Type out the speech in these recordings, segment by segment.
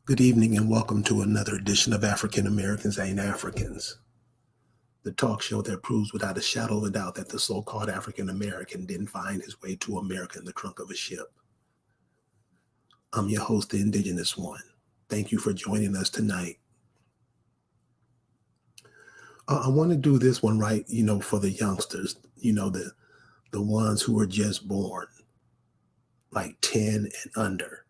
Good evening and welcome to another edition of African Americans Ain't Africans, the talk show that proves without a shadow of a doubt that the so-called African American didn't find his way to America in the trunk of a ship. I'm your host, the Indigenous one. Thank you for joining us tonight. I want to do this one right, for the youngsters, the ones who were just born, like 10 and under.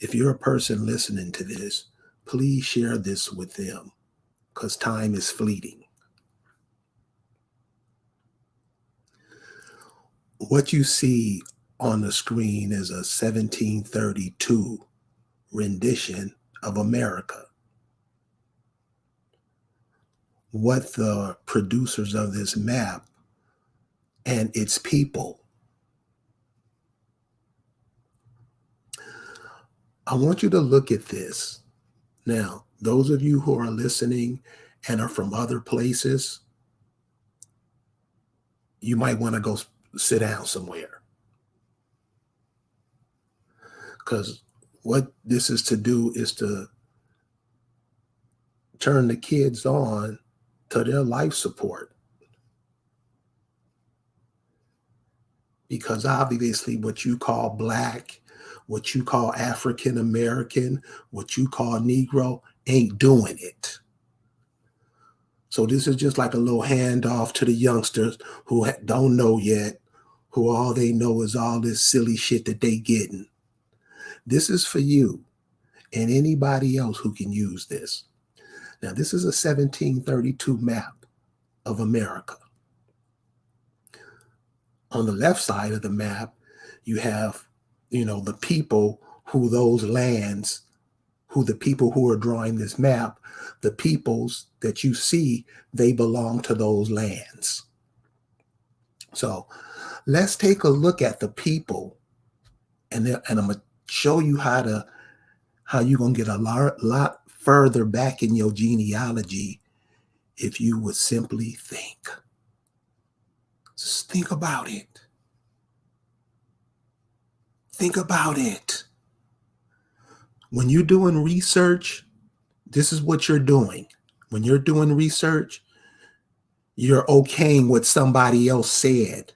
If you're a person listening to this, please share this with them because time is fleeting. What you see on the screen is a 1732 rendition of America. What the producers of this map and its people, I want you to look at this. Now, those of you who are listening and are from other places, you might want to go sit down somewhere. Because what this is to do is to turn the kids on to their life support. Because obviously what you call Black, what you call African American, what you call Negro ain't doing it. So this is just like a little handoff to the youngsters who don't know yet, who all they know is all this silly shit that they getting. This is for you and anybody else who can use this. Now, this is a 1732 map of America. On the left side of the map, you have the people who those lands, who the people who are drawing this map, the peoples that you see, they belong to those lands. So let's take a look at the people, and I'm going to show you how you're going to get a lot further back in your genealogy if you would simply think. Just think about it. Think about it. When you're doing research, this is what you're doing. When you're doing research, you're okaying what somebody else said.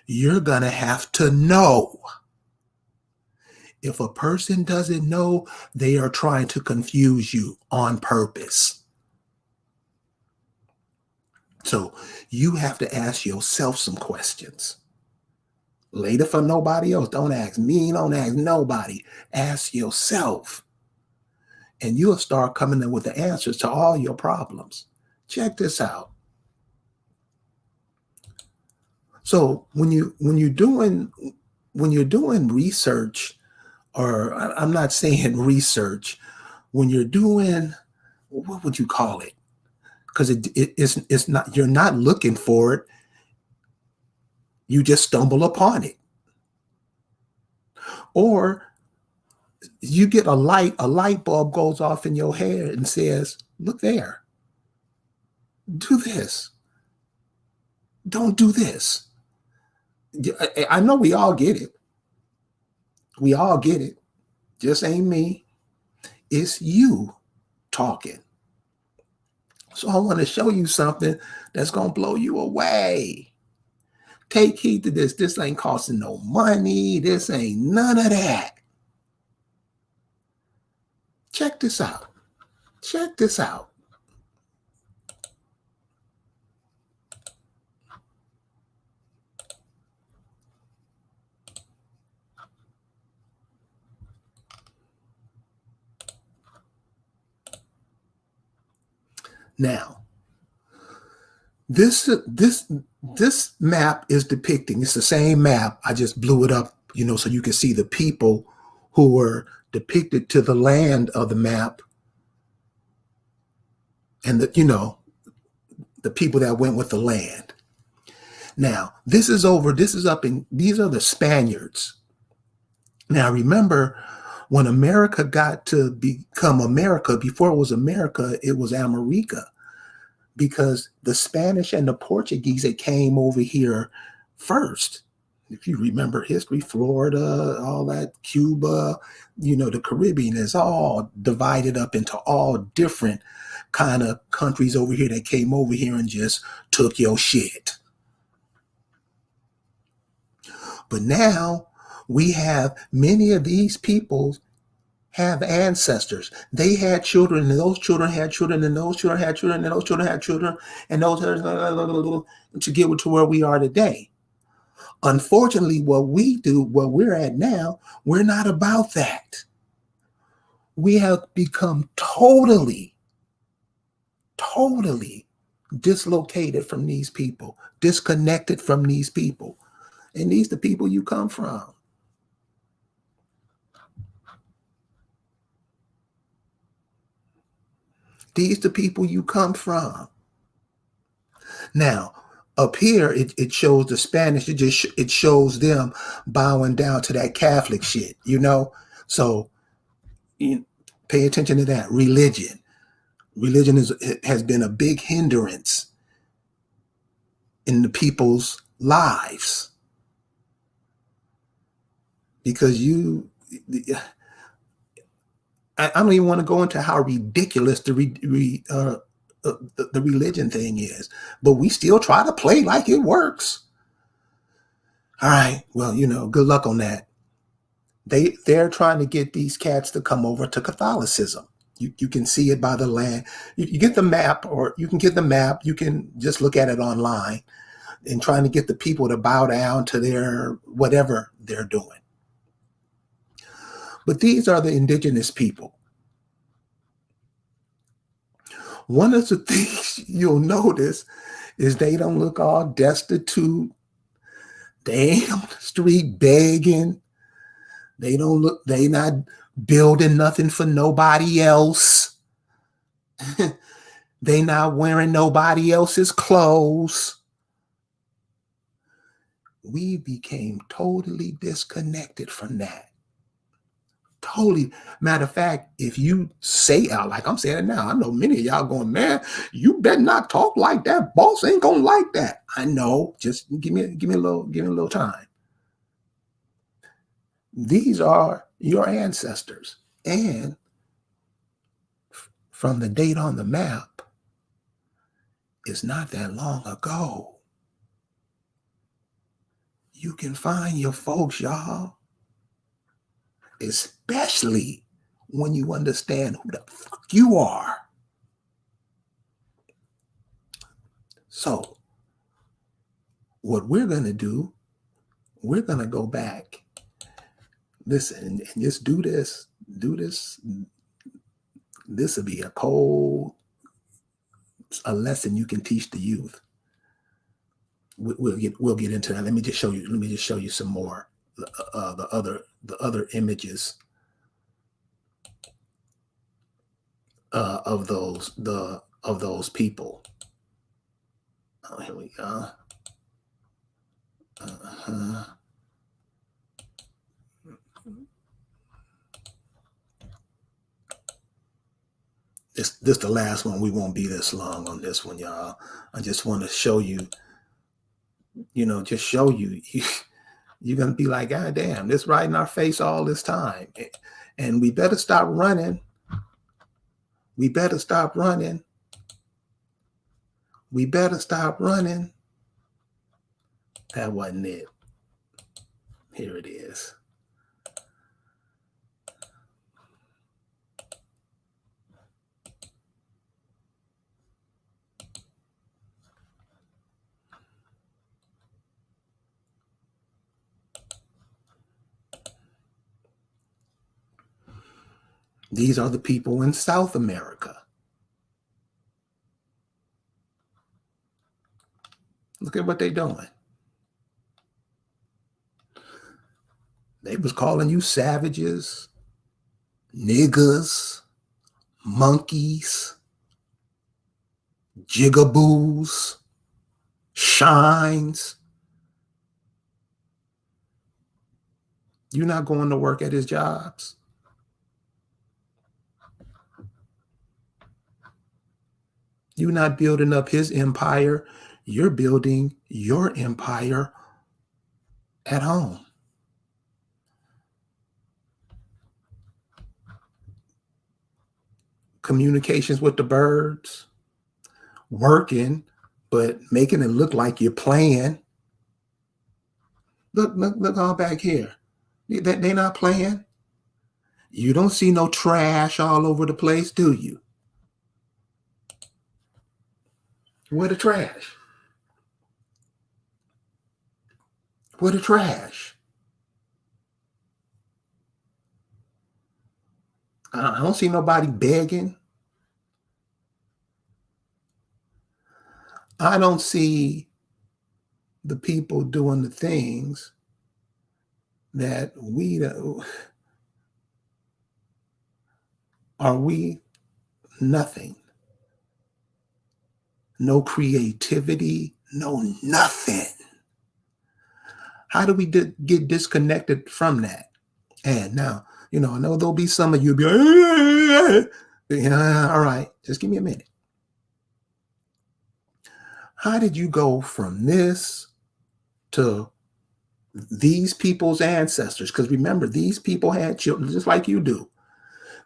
You're going to have to know. If a person doesn't know, they are trying to confuse you on purpose. So you have to ask yourself some questions. Later for nobody else. Don't ask me, don't ask nobody. Ask yourself. And you'll start coming in with the answers to all your problems. Check this out. So when you're doing research, or I'm not saying research, when you're doing, what would you call it? Because it's not, you're not looking for it. You just stumble upon it. Or you get a light bulb goes off in your head and says, look there, do this. Don't do this. I know we all get it. We all get it. Just ain't me. It's you talking. So I want to show you something that's going to blow you away. Take heed to this. This ain't costing no money. This ain't none of that. Check this out. Check this out. Now, this map is depicting, it's the same map. I just blew it up, so you can see the people who were depicted to the land of the map, and the people that went with the land. Now, these are the Spaniards. Now, remember, when America got to become America, before it was America, it was America, because the Spanish and the Portuguese that came over here first, if you remember history, Florida, all that, Cuba, the Caribbean is all divided up into all different kind of countries over here that came over here and just took your shit. But now we have many of these people have ancestors. They had children, and those children had children, and those children had children, and those children had children, and those to get to where we are today. Unfortunately, what we're at now, we're not about that. We have become totally dislocated from these people, disconnected from these people. And these the people you come from. These the people you come from. Now, up here, it shows the Spanish. It shows them bowing down to that Catholic shit, So pay attention to that. Religion has been a big hindrance in the people's lives because I don't even want to go into how ridiculous the religion thing is, but we still try to play like it works. All right, well, good luck on that. They're trying to get these cats to come over to Catholicism. You can see it by the land. You get the map, or you can get the map. You can just look at it online and trying to get the people to bow down to their whatever they're doing. But these are the indigenous people. One of the things you'll notice is they don't look all destitute. They ain't on the street begging. They not building nothing for nobody else. They not wearing nobody else's clothes. We became totally disconnected from that. Totally. Matter of fact, if you say out like I'm saying it now, I know many of y'all going, man, you better not talk like that. Boss ain't gonna like that. I know. Just give me a little time. These are your ancestors. And from the date on the map, it's not that long ago. You can find your folks, y'all. Especially when you understand who the fuck you are. So, what we're going to do, we're going to go back, listen, and just do this. This will be a lesson you can teach the youth. We'll get into that. Let me just show you some more. The other images of those people. Oh, here we go. This the last one. We won't be this long on this one, y'all. I just want to show you. Just show you. You're going to be like, God damn, this right in our face all this time. And we better stop running. We better stop running. That wasn't it. Here it is. These are the people in South America. Look at what they're doing. They was calling you savages, niggas, monkeys, jigaboos, shines. You're not going to work at his jobs. You're not building up his empire. You're building your empire at home. Communications with the birds, working, but making it look like you're playing. Look all back here. They're not playing. You don't see no trash all over the place, do you? Where the trash? Where the trash? I don't see nobody begging. I don't see the people doing the things that we do. Are we nothing? No creativity, no nothing. How do we get disconnected from that? And now, I know there'll be some of you be like, yeah, all right, just give me a minute. How did you go from this to these people's ancestors? Because remember, these people had children just like you do.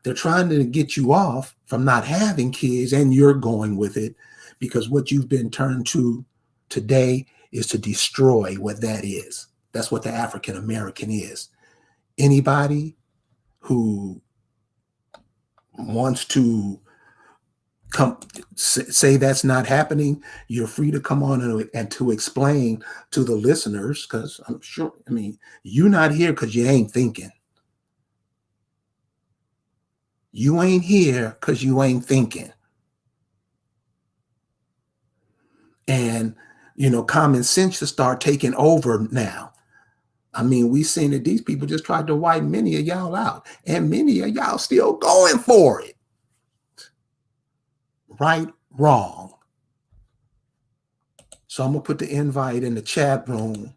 They're trying to get you off from not having kids, and you're going with it because what you've been turned to today is to destroy what that is. That's what the African American is. Anybody who wants to come say that's not happening, you're free to come on and to explain to the listeners, because I'm sure, you're not here because you ain't thinking. You ain't here because you ain't thinking. And, common sense should start taking over now. We've seen that these people just tried to wipe many of y'all out, and many of y'all still going for it. Right, wrong. So I'm going to put the invite in the chat room.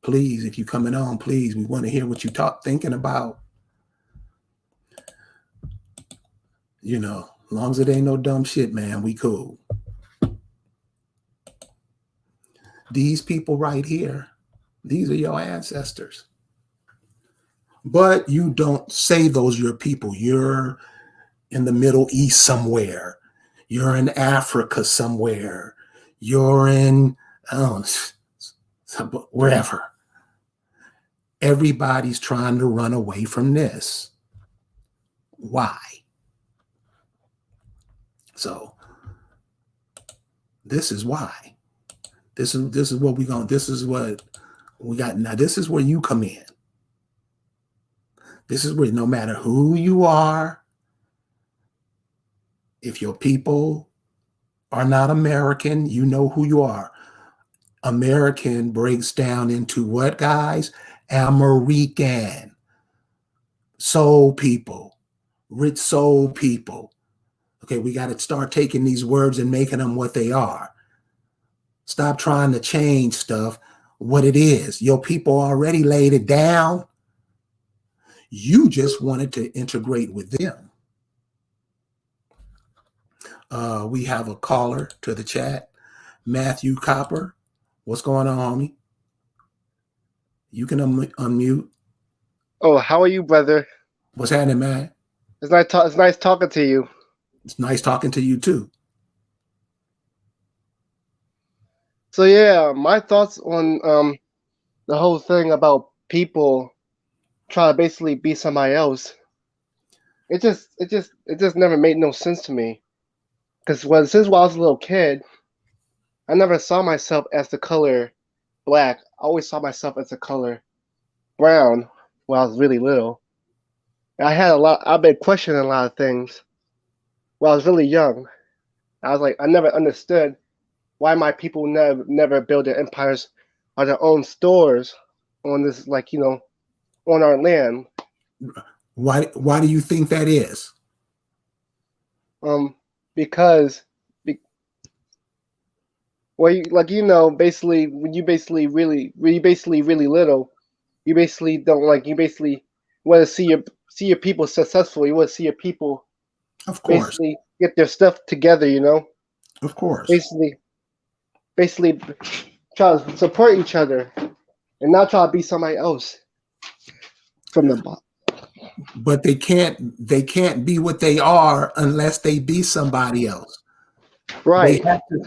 Please, if you're coming on, please, we want to hear what you're thinking about. As long as it ain't no dumb shit, man, we cool. These people right here, these are your ancestors. But you don't say those are your people. You're in the Middle East somewhere. You're in Africa somewhere. You're in, wherever. Everybody's trying to run away from this. Why? So this is why. This is what we're going. This is what we got. Now this is where you come in. This is where no matter who you are, if your people are not American, you know who you are. American breaks down into what, guys? American. Soul people. Rich soul people. Okay, we got to start taking these words and making them what they are. Stop trying to change stuff what it is. Your people already laid it down. You just wanted to integrate with them. We have a caller to the chat. Matthew Copper. What's going on, homie? You can unmute. Oh, how are you, brother? What's happening, man? It's nice talking to you. It's nice talking to you, too. So, yeah, my thoughts on the whole thing about people trying to basically be somebody else. It just never made no sense to me. Because since I was a little kid, I never saw myself as the color black. I always saw myself as the color brown when I was really little. And I've been questioning a lot of things when I was really young. I was like, I never understood why my people never build their empires or their own stores on this, on our land. Why do you think that is? Because basically when you basically really little, you basically don't you basically want to see your people successful. You want to see your people, of course, basically get their stuff together. Of course, basically try to support each other. and not try to be somebody else from the bottom. But they can't be what they are unless they be somebody else. Right,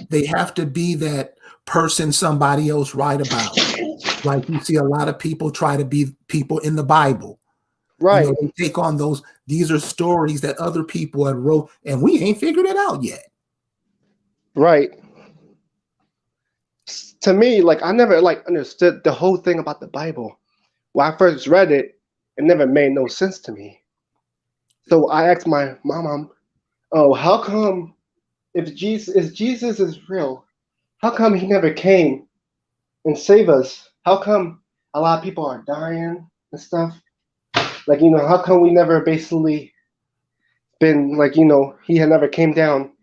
They have to be that person somebody else write about. Like you see a lot of people try to be people in the Bible. You right, know, they take on those, these are stories that other people had wrote, and we ain't figured it out yet. right. To me, like I never like understood the whole thing about the Bible. When I first read it, it never made no sense to me. So I asked my mom, "Oh, how come if Jesus is real, how come he never came and saved us? How come a lot of people are dying and stuff? Like, how come we never basically been like, he had never came down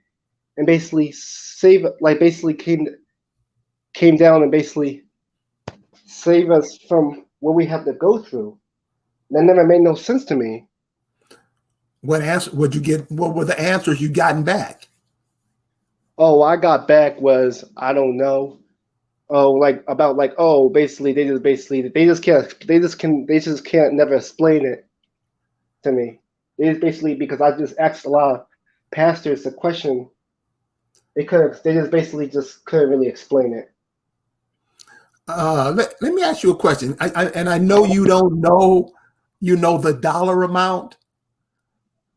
and basically basically came down and basically save us from what we have to go through. That never made no sense to me. What answer would you get? What were the answers you gotten back? Oh, I got back was I don't know. Oh, like about like oh, basically they just can't never explain it to me. It's basically because I just asked a lot of pastors a question. They just basically just couldn't really explain it. Let me ask you a question. And I know you don't know, the dollar amount,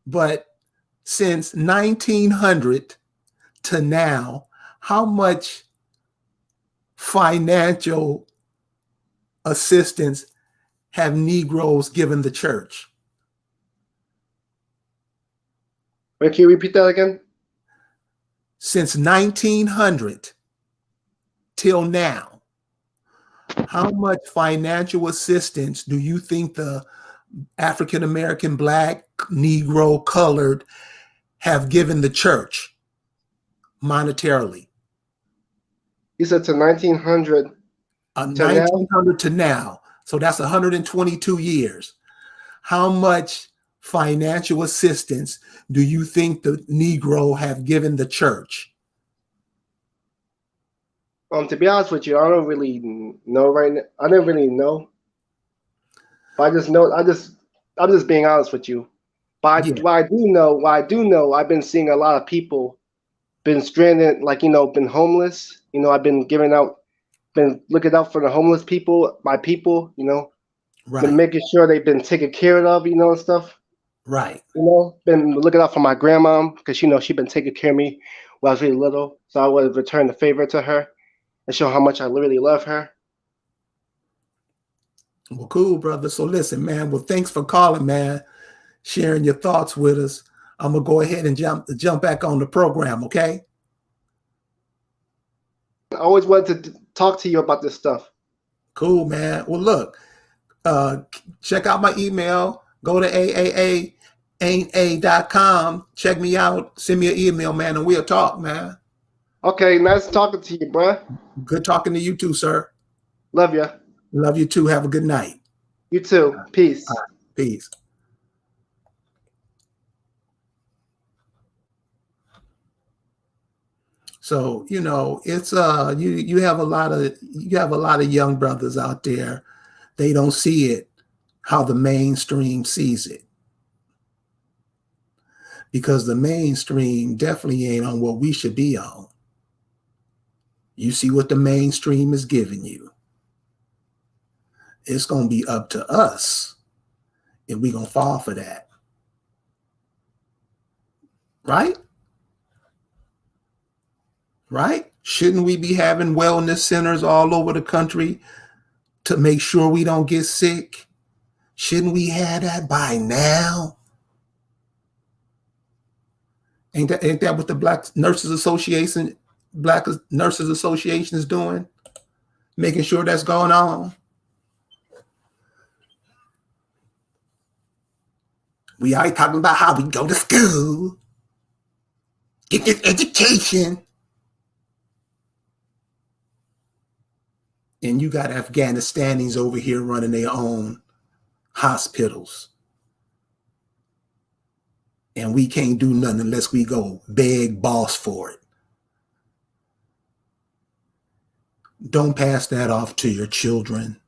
but since 1900 to now, how much financial assistance have Negroes given the church? Wait, can you repeat that again? Since 1900 till now, how much financial assistance do you think the African American, Black, Negro, colored have given the church monetarily? You said to 1900 to now. 1900 to now. So that's 122 years. How much financial assistance do you think the Negro have given the church? To be honest with you, I don't really know right now. I don't really know, but I just know. I'm just being honest with you. But Yeah, what I do know, I've been seeing a lot of people been stranded, like been homeless. I've been been looking out for the homeless people, my people. Been right, making sure they've been taken care of. And stuff. right. Been looking out for my grandma because she been taking care of me when I was really little. So I would return the favor to her and show how much I really love her. Well, cool, brother. So listen, man. Well, thanks for calling, man. Sharing your thoughts with us. I'm gonna go ahead and jump back on the program, okay? I always wanted to talk to you about this stuff. Cool, man. Well, look, uh, check out my email. Go to aaa.com. Check me out. Send me an email, man, and we'll talk, man. Okay, nice talking to you, bruh. Good talking to you too, sir. Love ya. Love you too. Have a good night. You too. Peace. All right. Peace. So, it's you have a lot of young brothers out there. They don't see it how the mainstream sees it. Because the mainstream definitely ain't on what we should be on. You see what the mainstream is giving you. It's going to be up to us if we're going to fall for that. Right? Right? Shouldn't we be having wellness centers all over the country to make sure we don't get sick? Shouldn't we have that by now? Ain't that what the Black Nurses Association is doing? Making sure that's going on. We already talking about how we go to school, get this education. And you got Afghanistanis over here running their own hospitals. And we can't do nothing unless we go beg boss for it. Don't pass that off to your children.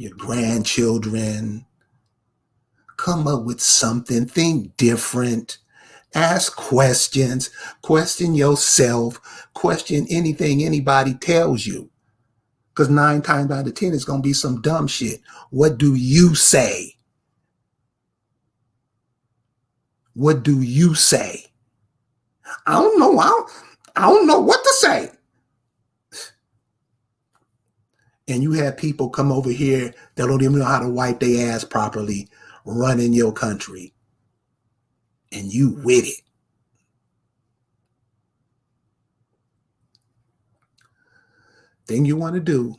your grandchildren. Come up with something, think different, ask questions, question yourself, question anything anybody tells you. Because 9 times out of 10, it's going to be some dumb shit. What do you say? What do you say? I don't know. I don't know what to say. And you have people come over here that don't even know how to wipe their ass properly, running your country. And you with it. Thing you want to do,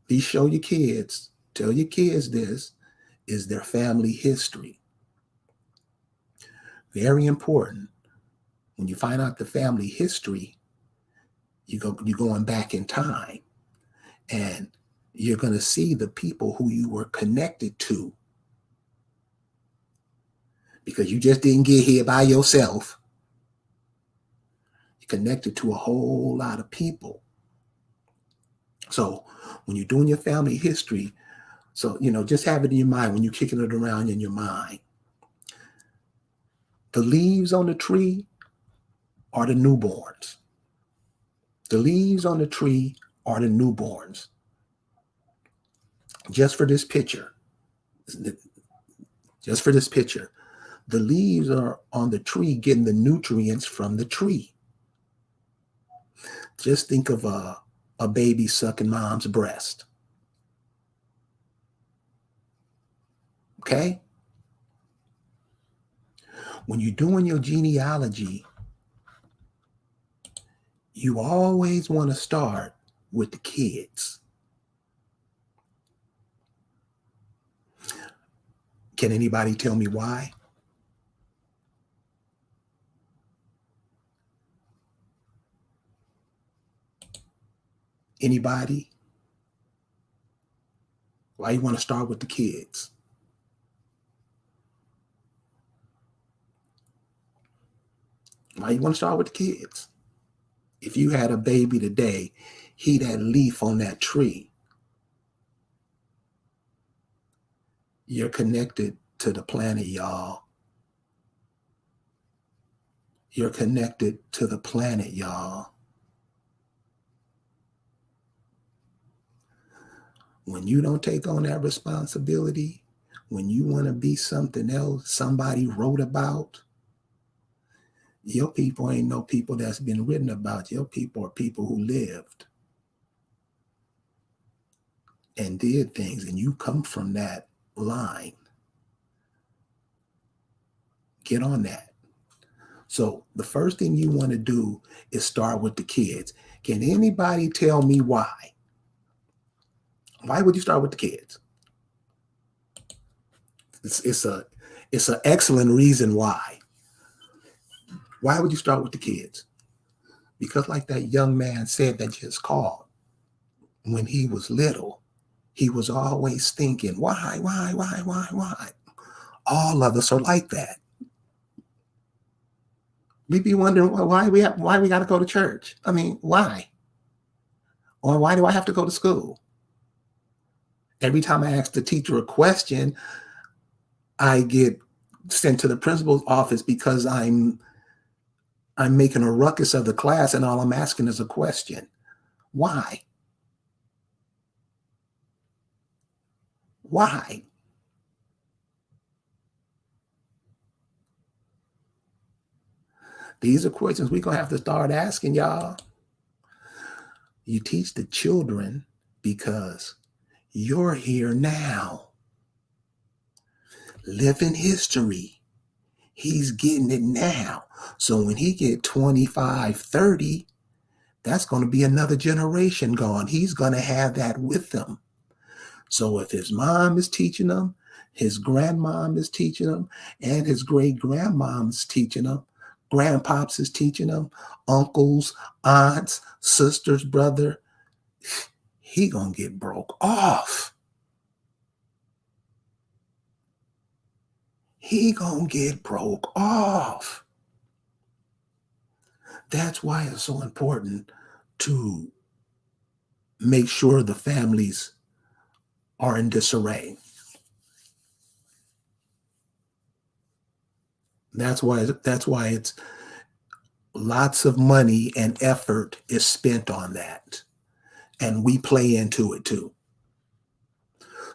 please show your kids, tell your kids this, is their family history. Very important. When you find out the family history, you're going back in time, and you're going to see the people who you were connected to, because you just didn't get here by yourself. You're connected to a whole lot of people. So when you're doing your family history, so, just have it in your mind when you're kicking it around in your mind. The leaves on the tree are the newborns. The leaves on the tree are the newborns. Just for this picture, the leaves are on the tree getting the nutrients from the tree. Just think of a baby sucking mom's breast. Okay? When you're doing your genealogy, you always want to start with the kids. Can anybody tell me why? Anybody? Why you want to start with the kids? Why you want to start with the kids? If you had a baby today, he that leaf on that tree, you're connected to the planet, y'all. You're connected to the planet, y'all. When you don't take on that responsibility, when you want to be something else somebody wrote about, your people ain't no people that's been written about. Your people are people who lived and did things, and you come from that line. Get on that. So the first thing you want to do is start with the kids. Can anybody tell me why? Why would you start with the kids? It's an excellent reason why. Why would you start with the kids? Because like that young man said that just called, when he was little, he was always thinking, why? All of us are like that. We be wondering why we got to go to church. I mean, why? Or why do I have to go to school? Every time I ask the teacher a question, I get sent to the principal's office because I'm making a ruckus of the class, and all I'm asking is a question. Why? Why? These are questions we're going to have to start asking, y'all. You teach the children because you're here now. Living history. He's getting it now. So when he get 25, 30, that's going to be another generation gone. He's going to have that with him. So if his mom is teaching him, his grandmom is teaching him, and his great-grandmom is teaching him, grandpops is teaching him, uncles, aunts, sisters, brother, he going to get broke off. He going to get broke off. That's why it's so important to make sure the families are in disarray. That's why it's lots of money and effort is spent on that. And we play into it too.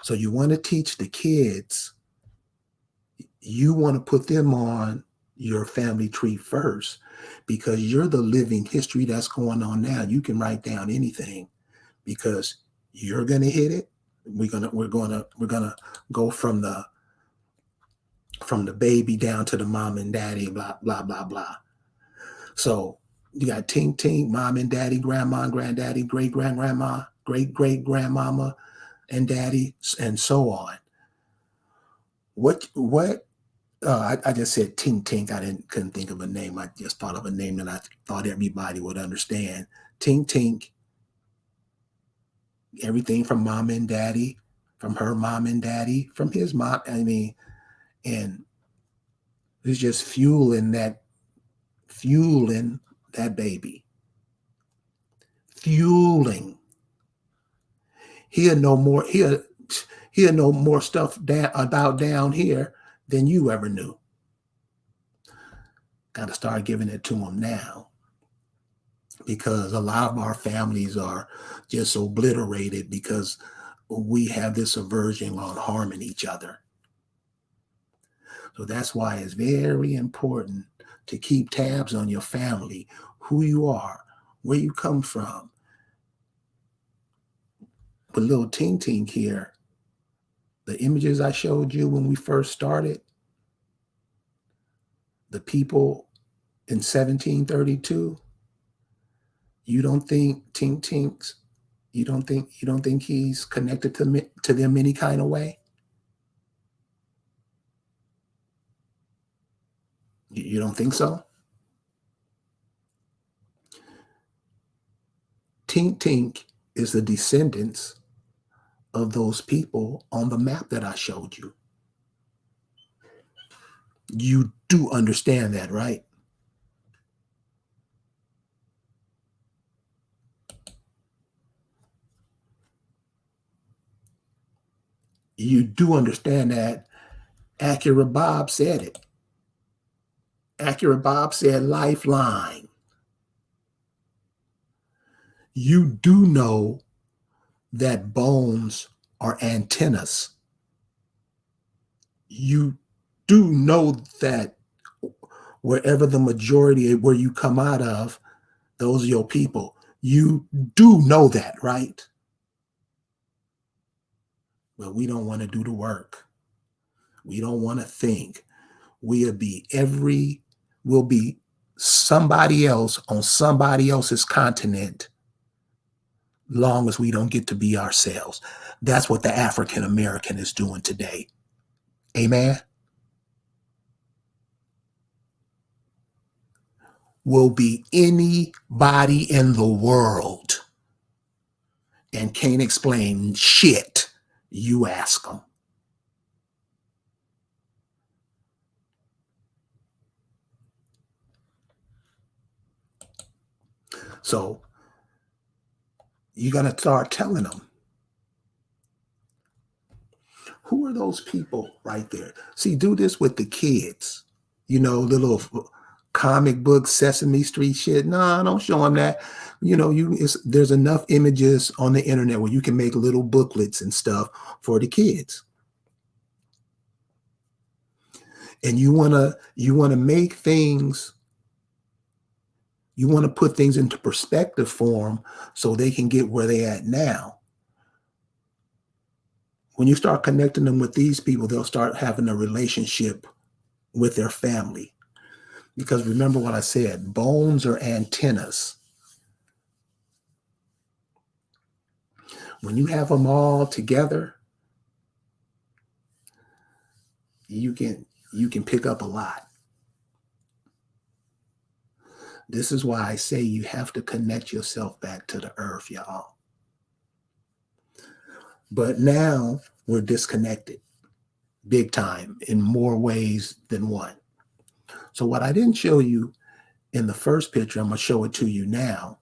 So you want to teach the kids, you want to put them on your family tree first, because you're the living history that's going on now. You can write down anything because you're going to hit it. We're gonna go from the baby down to the mom and daddy, blah blah blah blah. So you got tink tink, mom and daddy, grandma and granddaddy, great grandgrandma, great great grandmama and daddy, and so on. What I just said tink tink. Couldn't think of a name. I just thought of a name that I thought everybody would understand. Tink tink. Everything from mom and daddy, from her mom and daddy, from his mom. I mean, and it's just fueling that baby. Fueling. He'll know more stuff about down here than you ever knew. Got to start giving it to him now, because a lot of our families are just obliterated because we have this aversion on harming each other. So that's why it's very important to keep tabs on your family, who you are, where you come from. But little Tink Tink here, the images I showed you when we first started, the people in 1732, you don't think Tink Tink's, you don't think he's connected to them any kind of way? You don't think so? Tink Tink is the descendants of those people on the map that I showed you. You do understand that, right? You do understand that. Accurate Bob said it. Accurate Bob said lifeline. You do know that bones are antennas. You do know that wherever the majority of where you come out of, those are your people. You do know that, right? But we don't want to do the work. We don't want to think. We'll be somebody else on somebody else's continent, long as we don't get to be ourselves. That's what the African American is doing today. Amen. Will be anybody in the world and can't explain shit, you ask them. So you got to start telling them, who are those people right there? See, do this with the kids. Little comic book Sesame Street shit. Nah, don't show them that. There's enough images on the internet where you can make little booklets and stuff for the kids. And you want to make things, you want to put things into perspective for them so they can get where they at now. When you start connecting them with these people, they'll start having a relationship with their family. Because remember what I said, bones are antennas. When you have them all together, you can pick up a lot. This is why I say you have to connect yourself back to the earth, y'all. But now we're disconnected big time in more ways than one. So what I didn't show you in the first picture, I'm going to show it to you now,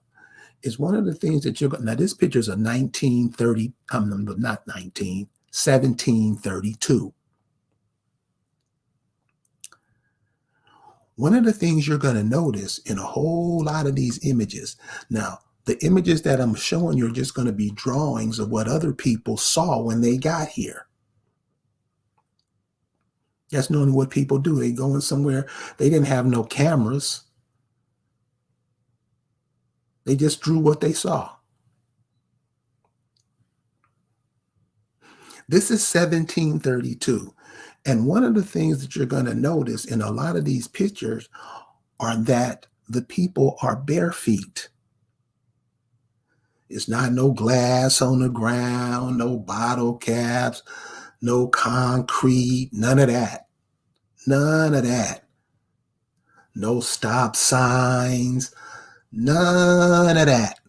is one of the things that you're going. Now, this picture is a 1930, not 19, 1732. One of the things you're going to notice in a whole lot of these images. Now, the images that I'm showing you are just going to be drawings of what other people saw when they got here. That's normally what people do. They go in somewhere. They didn't have no cameras. They just drew what they saw. This is 1732. And one of the things that you're going to notice in a lot of these pictures are that the people are bare feet. It's not no glass on the ground, no bottle caps, no concrete, none of that. None of that. No stop signs, none of that.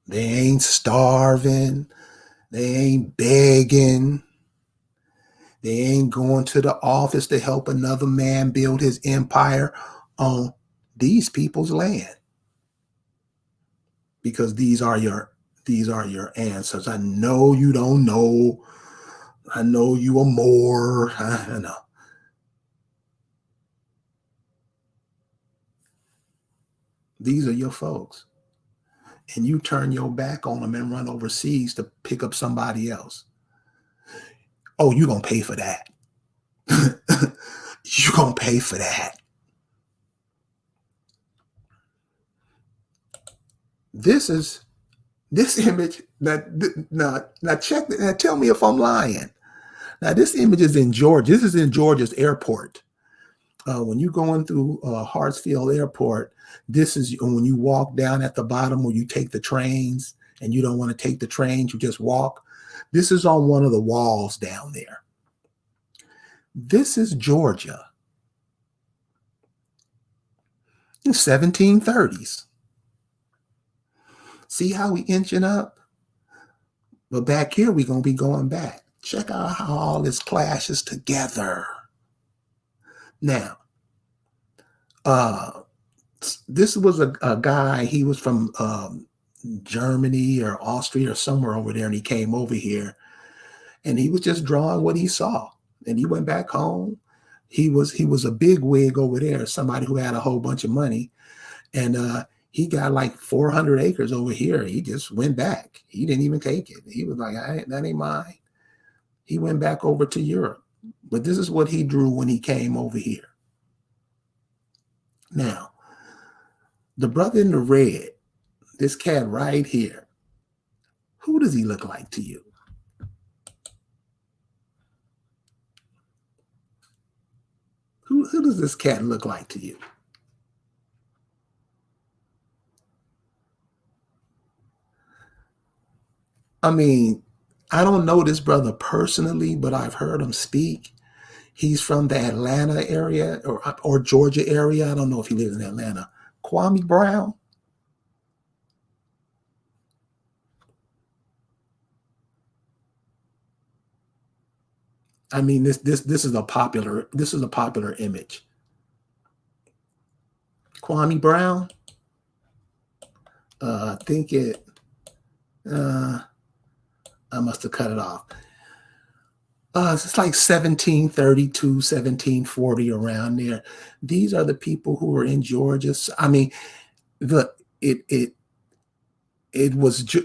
They ain't starving. They ain't begging. They ain't going to the office to help another man build his empire on these people's land. Because these are your ancestors. I know you don't know. I know you are more. I know. These are your folks. And you turn your back on them and run overseas to pick up somebody else. Oh, you're going to pay for that. You're going to pay for that. This image, now check, now tell me if I'm lying. Now, this image is in Georgia. This is in Georgia's airport. When you're going through Hartsfield Airport, this is when you walk down at the bottom where you take the trains and you don't want to take the trains, you just walk. This is on one of the walls down there. This is Georgia. In 1730s. See how we inching up? But back here, we're going to be going back. Check out how all this clashes together. Now, this was a guy, he was from Germany or Austria or somewhere over there, and he came over here, and he was just drawing what he saw. And he went back home. He was a big wig over there, somebody who had a whole bunch of money, and he got like 400 acres over here. He just went back. He didn't even take it. He was like, that ain't mine. He went back over to Europe. But this is what he drew when he came over here. Now, the brother in the red, this cat right here, who does he look like to you? Who does this cat look like to you? I mean, I don't know this brother personally, but I've heard him speak. He's from the Atlanta area or Georgia area. I don't know if he lives in Atlanta. Kwame Brown. I mean, this is a popular image. Kwame Brown. I think it. I must have cut it off. It's like 1732, 1740, around there. These are the people who were in Georgia. I mean, it was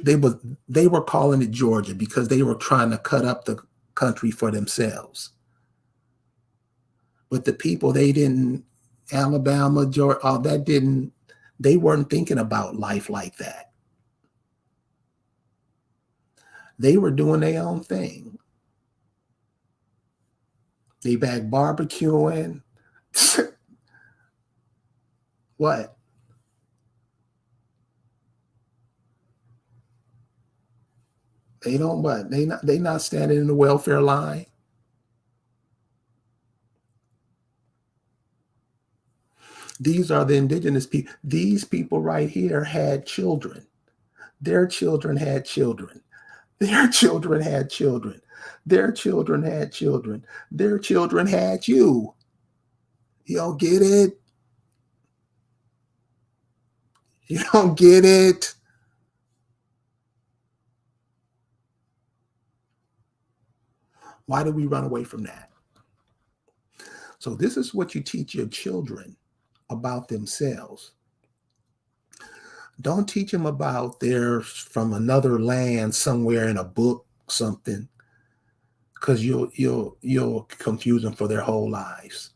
they were calling it Georgia because they were trying to cut up the country for themselves. But the people, they didn't, Alabama, Georgia, all that didn't, they weren't thinking about life like that. They were doing their own thing. They back barbecuing. What? They don't what? They not standing in the welfare line. These are the indigenous people. These people right here had children. Their children had children. Their children had children. Their children had children. Their children had you. Y'all get it? You don't get it. Why do we run away from that? So this is what you teach your children about themselves. Don't teach them about they're from another land somewhere in a book, something, because you'll confuse them for their whole lives.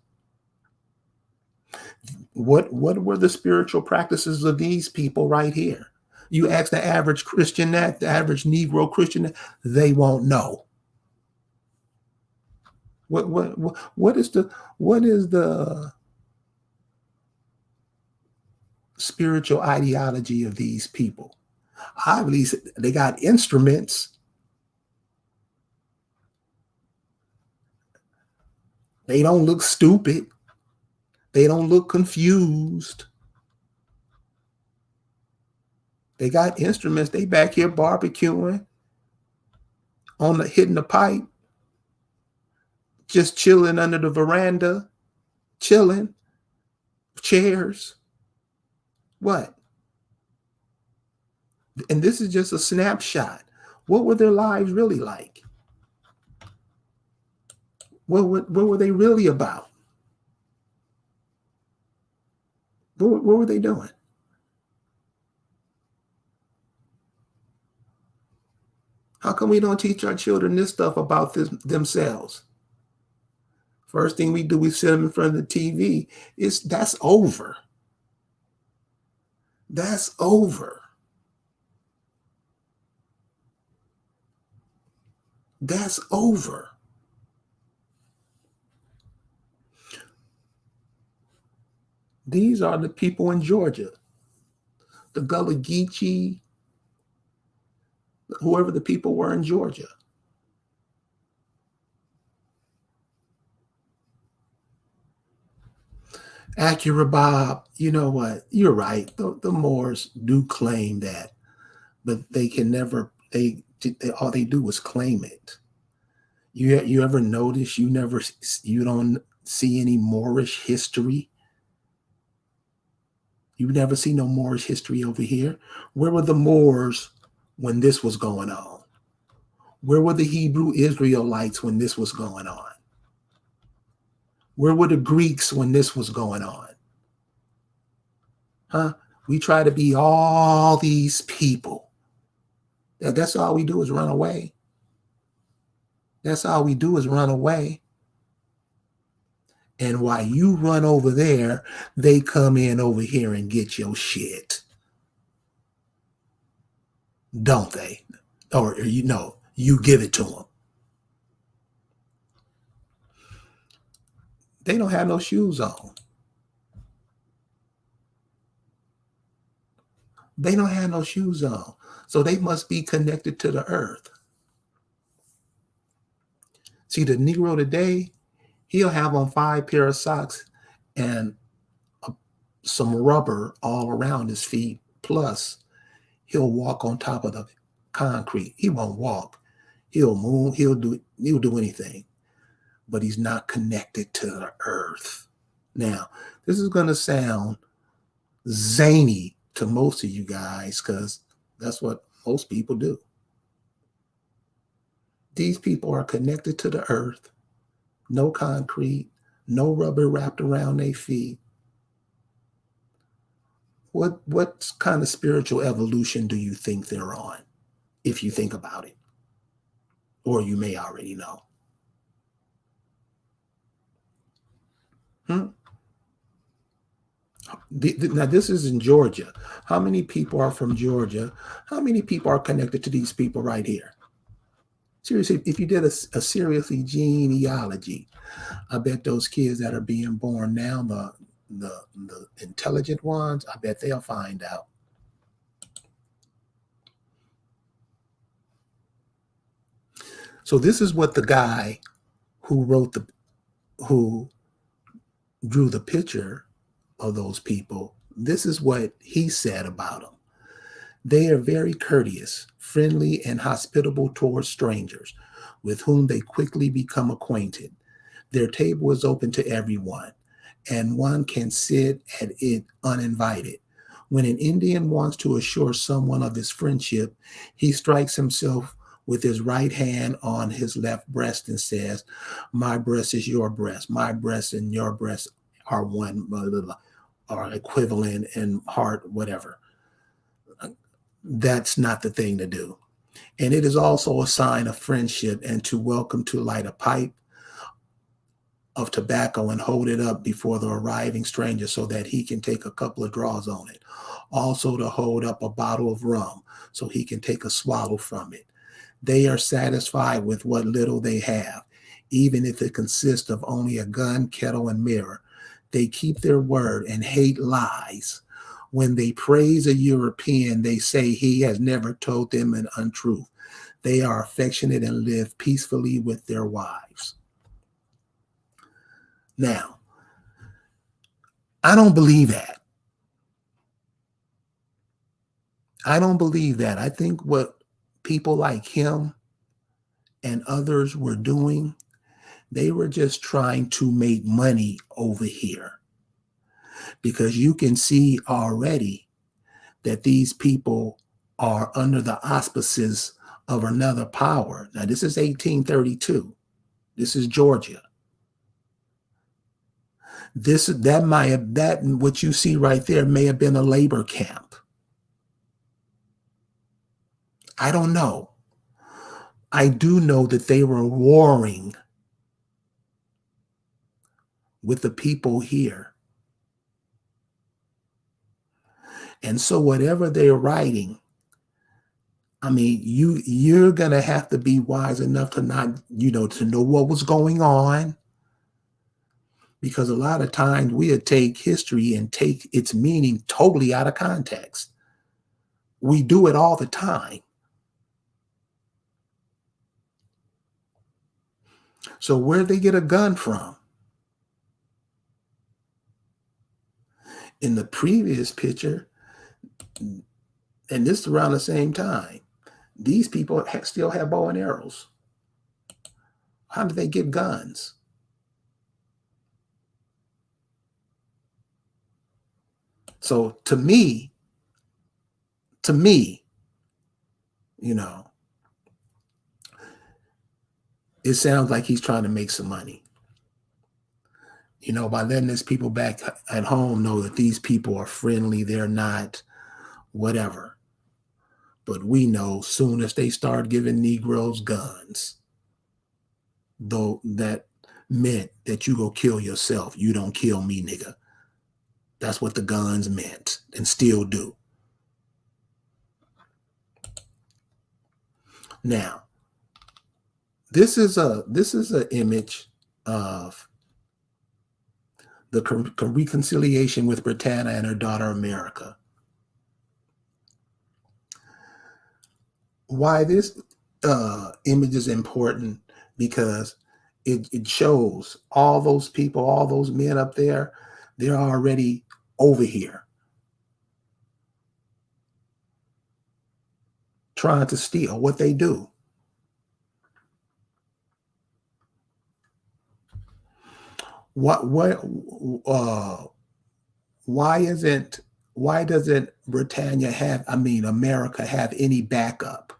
What were the spiritual practices of these people right here? You ask the average Christian that, the average Negro Christian that, they won't know. What is the spiritual ideology of these people? Obviously, they got instruments. They don't look stupid. They don't look confused. They got instruments. They back here barbecuing, hitting the pipe, just chilling under the veranda, chilling, chairs. What? And this is just a snapshot. What were their lives really like? What were they really about? What were they doing? How come we don't teach our children this stuff about themselves? First thing we do, we sit them in front of the TV. That's over. That's over. That's over. These are the people in Georgia, the Gullah Geechee, whoever the people were in Georgia. Acura Bob, you know what? You're right. The Moors do claim that, but they can never. They all they do is claim it. You ever notice you don't see any Moorish history? You never see no Moorish history over here. Where were the Moors when this was going on? Where were the Hebrew Israelites when this was going on? Where were the Greeks when this was going on? Huh? We try to be all these people. That's all we do is run away. That's all we do is run away. And while you run over there, they come in over here and get your shit. Don't they? Or you give it to them. They don't have no shoes on. They don't have no shoes on. So they must be connected to the earth. See, the Negro today, he'll have on 5 pair of socks and some rubber all around his feet. Plus, he'll walk on top of the concrete. He won't walk. He'll move. He'll do anything. But he's not connected to the earth. Now, this is going to sound zany to most of you guys because that's what most people do. These people are connected to the earth, no concrete, no rubber wrapped around their feet. What kind of spiritual evolution do you think they're on, if you think about it? Or you may already know. Now, this is in Georgia. How many people are from Georgia? How many people are connected to these people right here? Seriously, if you did a seriously genealogy, I bet those kids that are being born now, the intelligent ones, I bet they'll find out. So this is what the guy who drew the picture of those people, this is what he said about them. They are very courteous, friendly, and hospitable towards strangers, with whom they quickly become acquainted. Their table is open to everyone, and one can sit at it uninvited. When an Indian wants to assure someone of his friendship, he strikes himself with his right hand on his left breast and says, "My breast is your breast. My breast and your breast are one, blah, blah, blah, are equivalent in heart, whatever." That's not the thing to do. And it is also a sign of friendship and to welcome to light a pipe of tobacco and hold it up before the arriving stranger so that he can take a couple of draws on it. Also to hold up a bottle of rum so he can take a swallow from it. They are satisfied with what little they have, even if it consists of only a gun, kettle, and mirror. They keep their word and hate lies. When they praise a European, they say he has never told them an untruth. They are affectionate and live peacefully with their wives. Now, I don't believe that. I don't believe that. I think what people like him and others were doing, they were just trying to make money over here. Because you can see already that these people are under the auspices of another power. Now, this is 1832. This is Georgia. That what you see right there may have been a labor camp. I don't know. I do know that they were warring with the people here. And so whatever they're writing, I mean, you're gonna have to be wise enough to not, to know what was going on. Because a lot of times we'll take history and take its meaning totally out of context. We do it all the time. So where'd they get a gun from? In the previous picture, and this is around the same time, these people still have bow and arrows. How did they get guns? So to me, it sounds like he's trying to make some money. By letting his people back at home know that these people are friendly, they're not whatever. But we know soon as they start giving Negroes guns, though that meant that you go kill yourself. You don't kill me, nigga. That's what the guns meant and still do. Now, this is an image of the reconciliation with Britannia and her daughter America. Why this image is important? Because it shows all those people, all those men up there, they're already over here trying to steal what they do. Why doesn't America have any backup?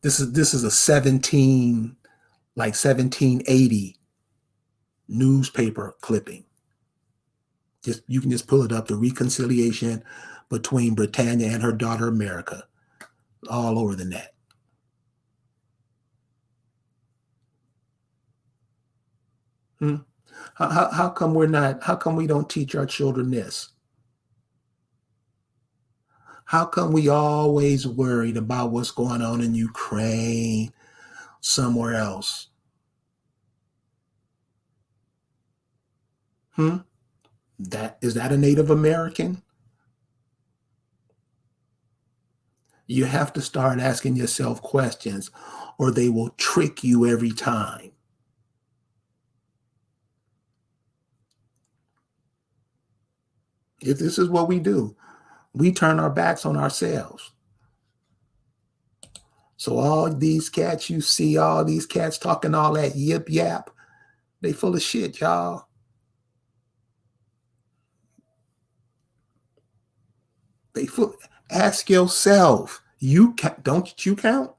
This is a 1780 newspaper clipping. You can just pull it up, the reconciliation between Britannia and her daughter America, all over the net. How come we don't teach our children this? How come we always worried about what's going on in Ukraine, somewhere else? Is that a Native American? You have to start asking yourself questions, or they will trick you every time. If this is what we do, we turn our backs on ourselves. So all these cats you see, all these cats talking all that yip yap, they full of shit, y'all. Ask yourself, don't you count?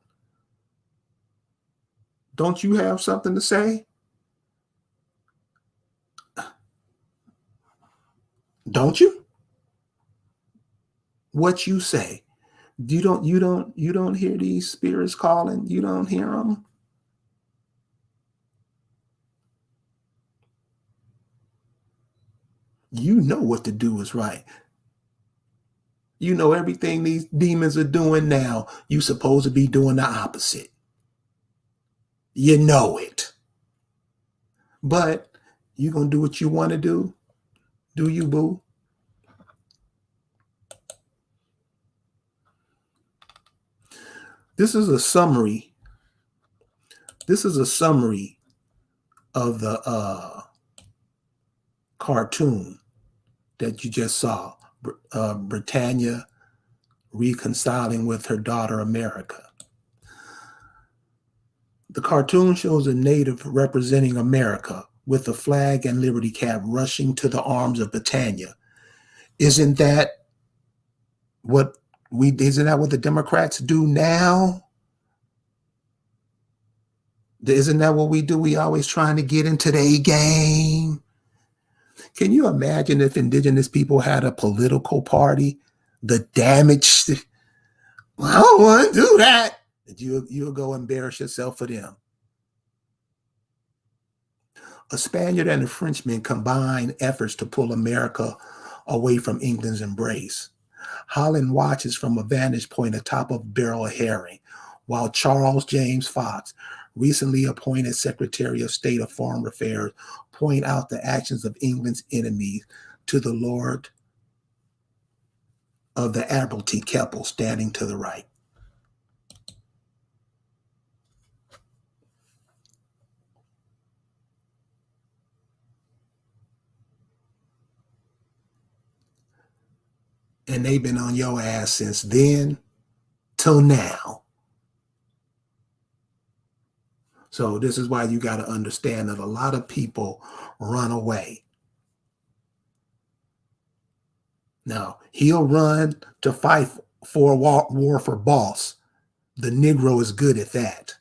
Don't you have something to say? Don't you? What you say? You don't hear these spirits calling? You don't hear them? You know what to do is right. You know everything these demons are doing now. You supposed to be doing the opposite. You know it. But you gonna do what you want to do? Do you, boo? This is a summary. This is a summary of the cartoon that you just saw. Britannia reconciling with her daughter America. The cartoon shows a native representing America with the flag and liberty cap rushing to the arms of Britannia. Isn't that what the Democrats do now? Isn't that what we do? We always trying to get into the A game. Can you imagine if indigenous people had a political party? The damage. Well, I don't want to do that. You'll go embarrass yourself for them. A Spaniard and a Frenchman combine efforts to pull America away from England's embrace. Holland watches from a vantage point atop of barrel of herring, while Charles James Fox, recently appointed Secretary of State of Foreign Affairs, point out the actions of England's enemies to the Lord of the Admiralty Keppel standing to the right. And they've been on your ass since then till now. So this is why you got to understand that a lot of people run away. Now, he'll run to fight for a war for boss. The Negro is good at that.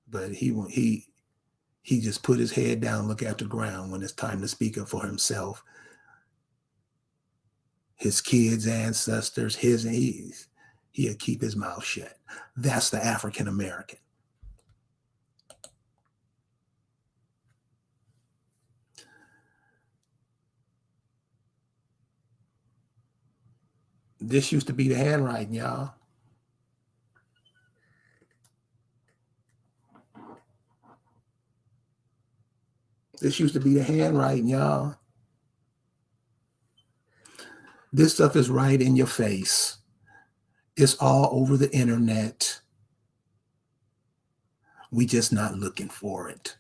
But he just put his head down, look at the ground when it's time to speak up for himself. His kids, ancestors, he'll keep his mouth shut. That's the African American. This used to be the handwriting, y'all. This used to be the handwriting, y'all. This stuff is right in your face. It's all over the internet. We just not looking for it.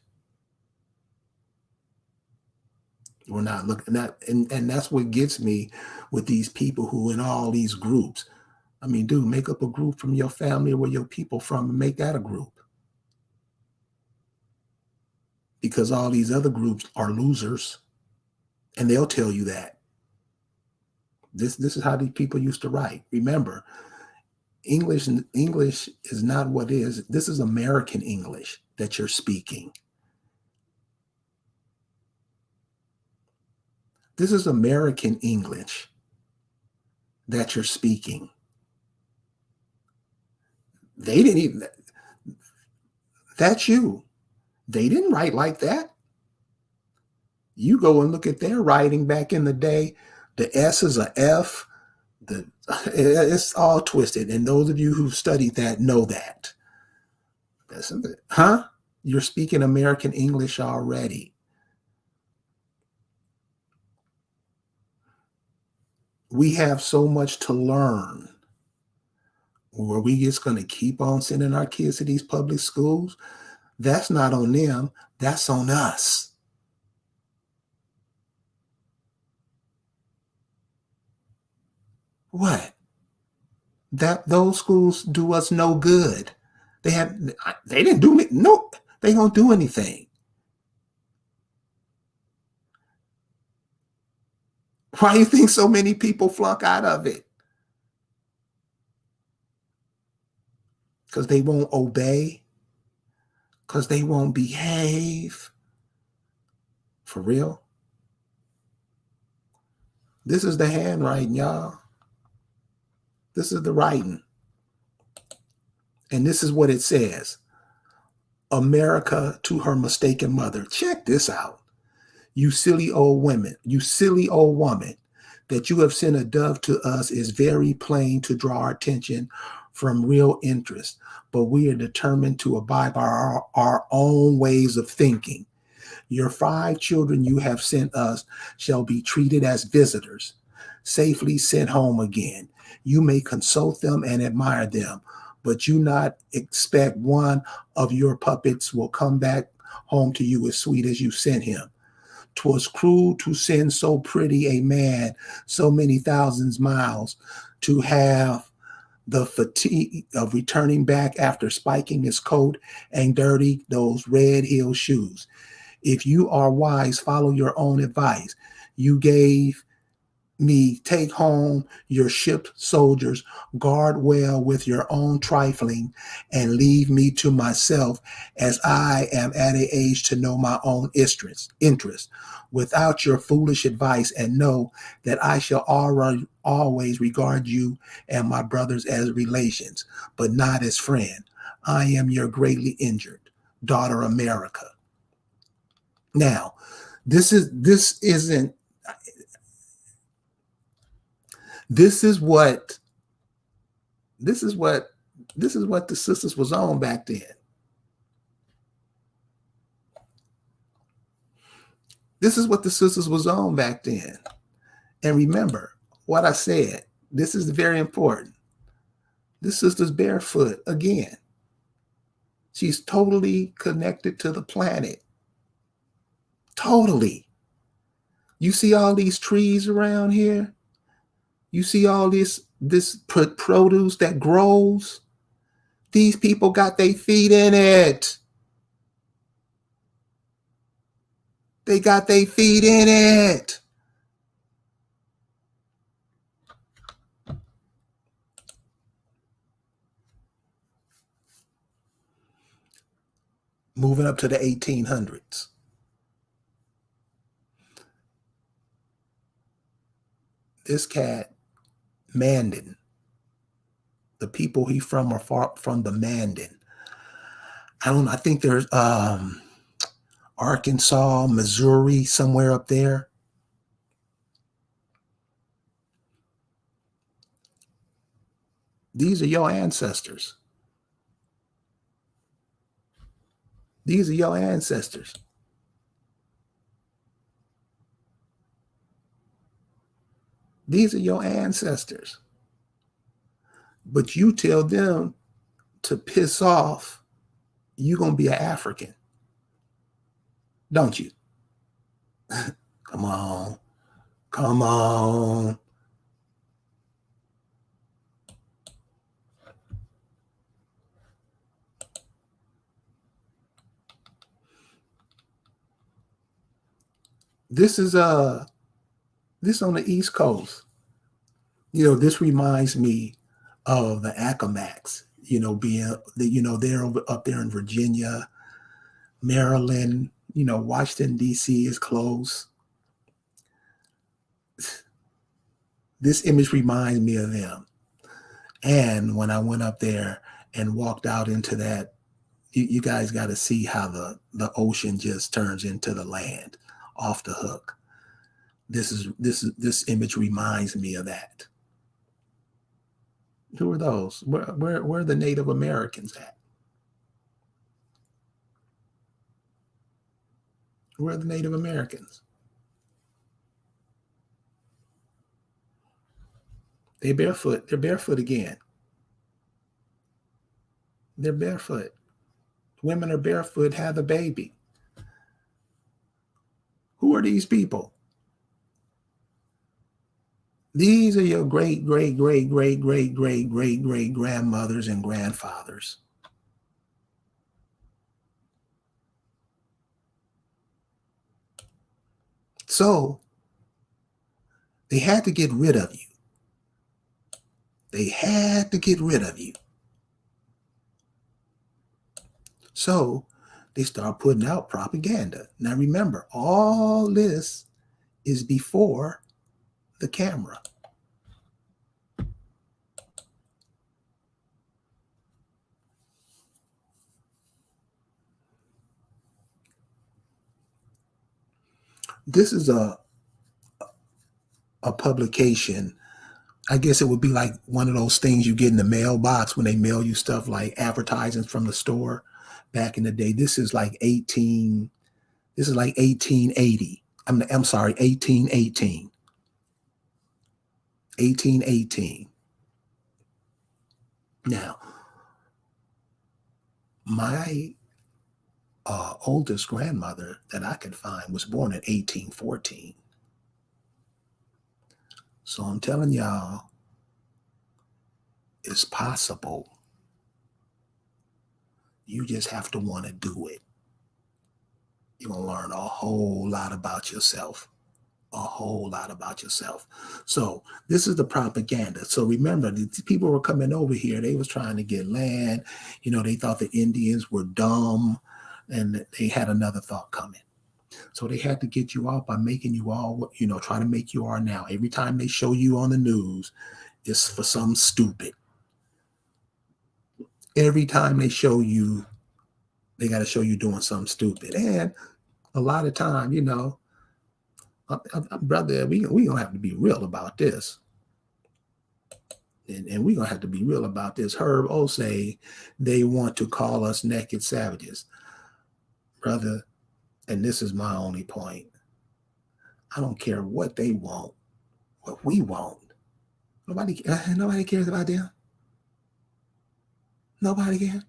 We're not looking at, and that's what gets me with these people who in all these groups. I mean, dude, make up a group from your family or where your people from and make that a group. Because all these other groups are losers, and they'll tell you that. This is how these people used to write. Remember, English is not what is. This is American English that you're speaking. This is American English that you're speaking. They didn't even, that's you. They didn't write like that. You go and look at their writing back in the day. The S is a F. It's all twisted. And those of you who've studied that know that. Huh? You're speaking American English already. We have so much to learn. Were we just going to keep on sending our kids to these public schools? That's not on them. That's on us. What? Those schools do us no good. They didn't do me. Nope. They don't do anything. Why do you think so many people flunk out of it? Because they won't obey, because they won't behave. For real? This is the handwriting, y'all. This is the writing. And this is what it says. America to her mistaken mother. Check this out. You silly old women, you silly old woman, that you have sent a dove to us is very plain to draw our attention from real interest. But we are determined to abide by our own ways of thinking. Your 5 children you have sent us shall be treated as visitors, safely sent home again. You may consult them and admire them, but you not expect one of your puppets will come back home to you as sweet as you sent him. 'Twas cruel to send so pretty a man so many thousands miles to have the fatigue of returning back after spiking his coat and dirty those red heel shoes. If you are wise, follow your own advice. You gave me take home your shipped soldiers, guard well with your own trifling, and leave me to myself, as I am at an age to know my own interest, without your foolish advice, and know that I shall always regard you and my brothers as relations, but not as friend. I am your greatly injured daughter America. Now, this isn't this is what this is what this is what the sisters was on back then. This is what the sisters was on back then. And remember what I said. This is very important. This sister's barefoot again. She's totally connected to the planet. Totally. You see all these trees around here? You see all this produce that grows? These people got their feet in it. They got their feet in it. Moving up to the 1800s. This cat, Mandan, the people he from are far from the Mandan. I don't know. I think there's Arkansas, Missouri, somewhere up there. These are your ancestors. These are your ancestors. These are your ancestors. But you tell them to piss off, you're going to be an African. Don't you? Come on. Come on. This is this on the East Coast. You know, this reminds me of the Accomax, being they're up there in Virginia, Maryland, Washington, D.C. is close. This image reminds me of them. And when I went up there and walked out into that, you guys got to see how the ocean just turns into the land off the hook. This image reminds me of that. Who are those? Where are the Native Americans at? Where are the Native Americans? They barefoot. They're barefoot again. They're barefoot. Women are barefoot, have a baby. Who are these people? These are your great, great, great, great, great, great, great, great grandmothers and grandfathers. So They had to get rid of you. They had to get rid of you. So they start putting out propaganda. Now remember, all this is before the camera. This is a publication. I guess it would be like one of those things you get in the mailbox when they mail you stuff like advertisements from the store back in the day. This is like 1880. I'm sorry, 1818. 1818. Now, my oldest grandmother that I could find was born in 1814. So I'm telling y'all, it's possible. You just have to want to do it. You're going to learn a whole lot about yourself. A whole lot about yourself. So this is the propaganda. So remember, the people were coming over here. They was trying to get land. They thought the Indians were dumb, and they had another thought coming. So they had to get you out by making you all, try to make you are now. Every time they show you on the news, it's for something stupid. Every time they show you, they got to show you doing something stupid. And a lot of time, brother, we gonna have to be real about this, and we gonna have to be real about this. Herb O say they want to call us naked savages, brother, and this is my only point. I don't care what they want, what we want. Nobody cares about them. Nobody cares.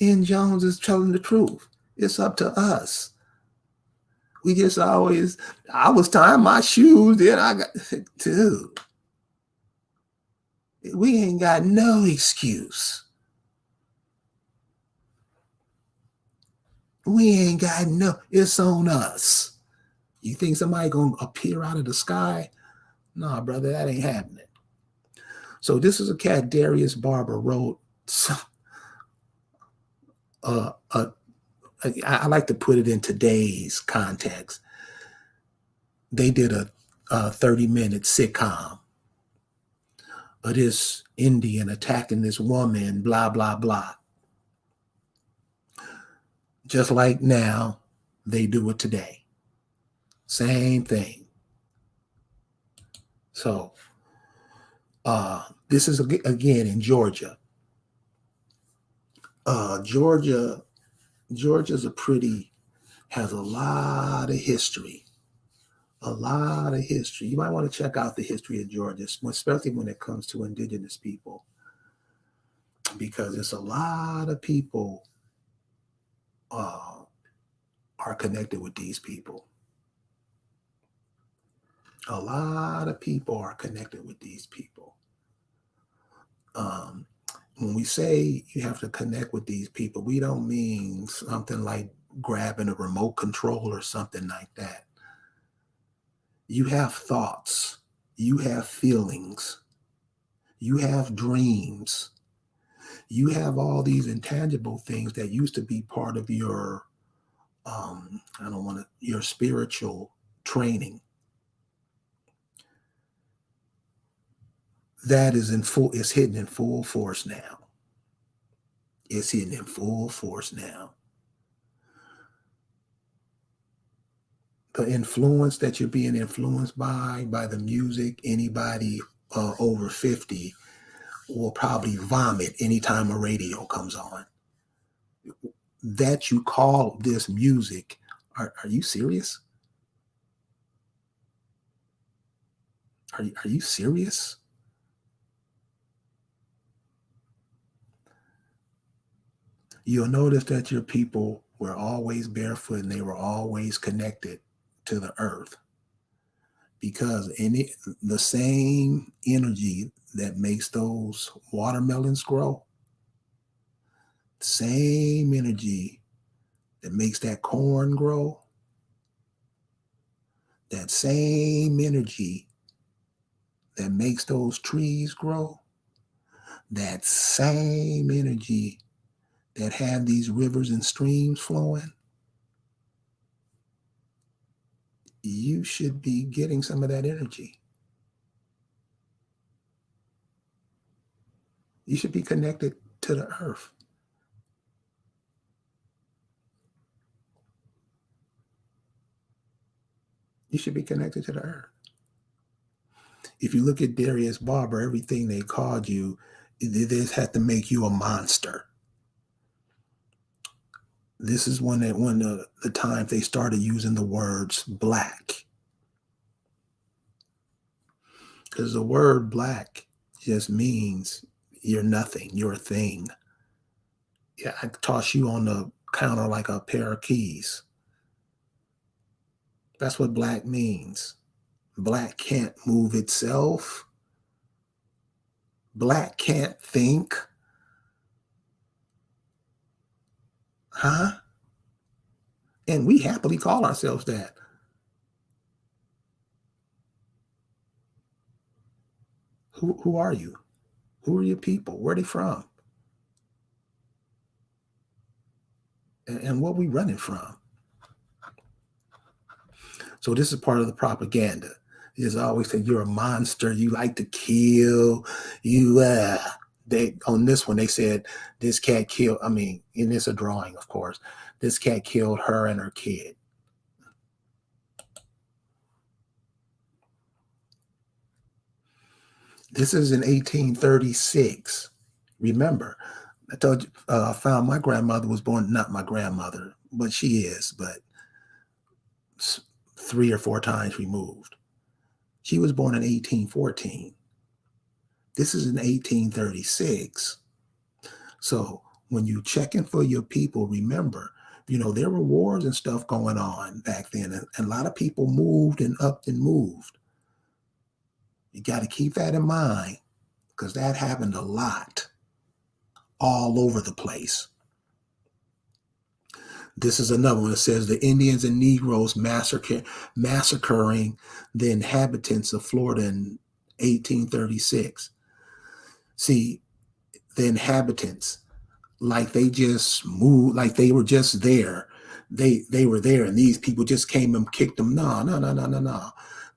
N. Jones is telling the truth. It's up to us. We just always, I was tying my shoes, then I got, dude, we ain't got no excuse. We ain't got no, it's on us. You think somebody gonna appear out of the sky? Nah, brother, that ain't happening. So this is a cat Darius Barber wrote. I like to put it in today's context. They did a 30-minute sitcom of this Indian attacking this woman, blah, blah, blah. Just like now, they do it today. Same thing. So this is, again, in Georgia. Georgia's has a lot of history. A lot of history. You might want to check out the history of Georgia, especially when it comes to indigenous people, because it's a lot of people are connected with these people. A lot of people are connected with these people. When we say you have to connect with these people, we don't mean something like grabbing a remote control or something like that. You have thoughts, you have feelings, you have dreams, you have all these intangible things that used to be part of your, your spiritual training. That is hitting in full force now. It's hitting in full force now. The influence that you're being influenced by the music, anybody over 50 will probably vomit anytime a radio comes on. That you call this music, are you serious? Are you serious? You'll notice that your people were always barefoot and they were always connected to the earth, because the same energy that makes those watermelons grow, same energy that makes that corn grow, that same energy that makes those trees grow, that same energy that have these rivers and streams flowing, you should be getting some of that energy. You should be connected to the earth. You should be connected to the earth. If you look at Darius Barber, everything they called you, this had to make you a monster. This is one of the times they started using the words black. Because the word black just means you're nothing, you're a thing. Yeah, I toss you on the counter like a pair of keys. That's what black means. Black can't move itself. Black can't think. Huh? And we happily call ourselves that. Who are you? Who are your people? Where are they from? And what are we running from? So this is part of the propaganda. Is always say you're a monster. You like to kill. They on this one they said this cat killed. I mean, and it's a drawing, of course. This cat killed her and her kid. This is in 1836. Remember, I told you, I found my grandmother was born, not my grandmother, but she is, but 3 or 4 times removed. She was born in 1814. This is in 1836. So when you checking for your people, remember, there were wars and stuff going on back then, and a lot of people moved and upped and moved. You got to keep that in mind because that happened a lot all over the place. This is another one that says the Indians and Negroes massacring the inhabitants of Florida in 1836. See, the inhabitants, like they just moved, like they were just there. They were there, and these people just came and kicked them. No.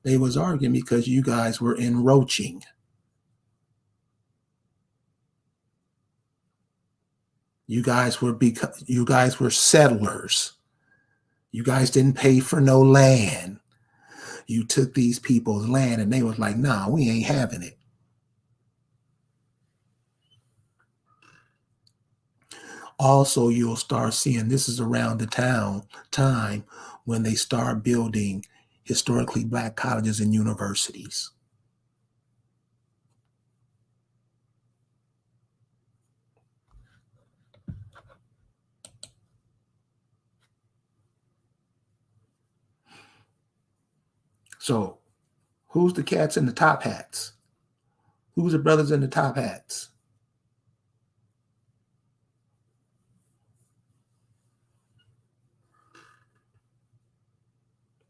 They was arguing because you guys were enroaching. You guys were settlers. You guys didn't pay for no land. You took these people's land, and they was like, "Nah, we ain't having it." Also, you'll start seeing this is around the time when they start building historically black colleges and universities. So, who's the cats in the top hats? Who's the brothers in the top hats?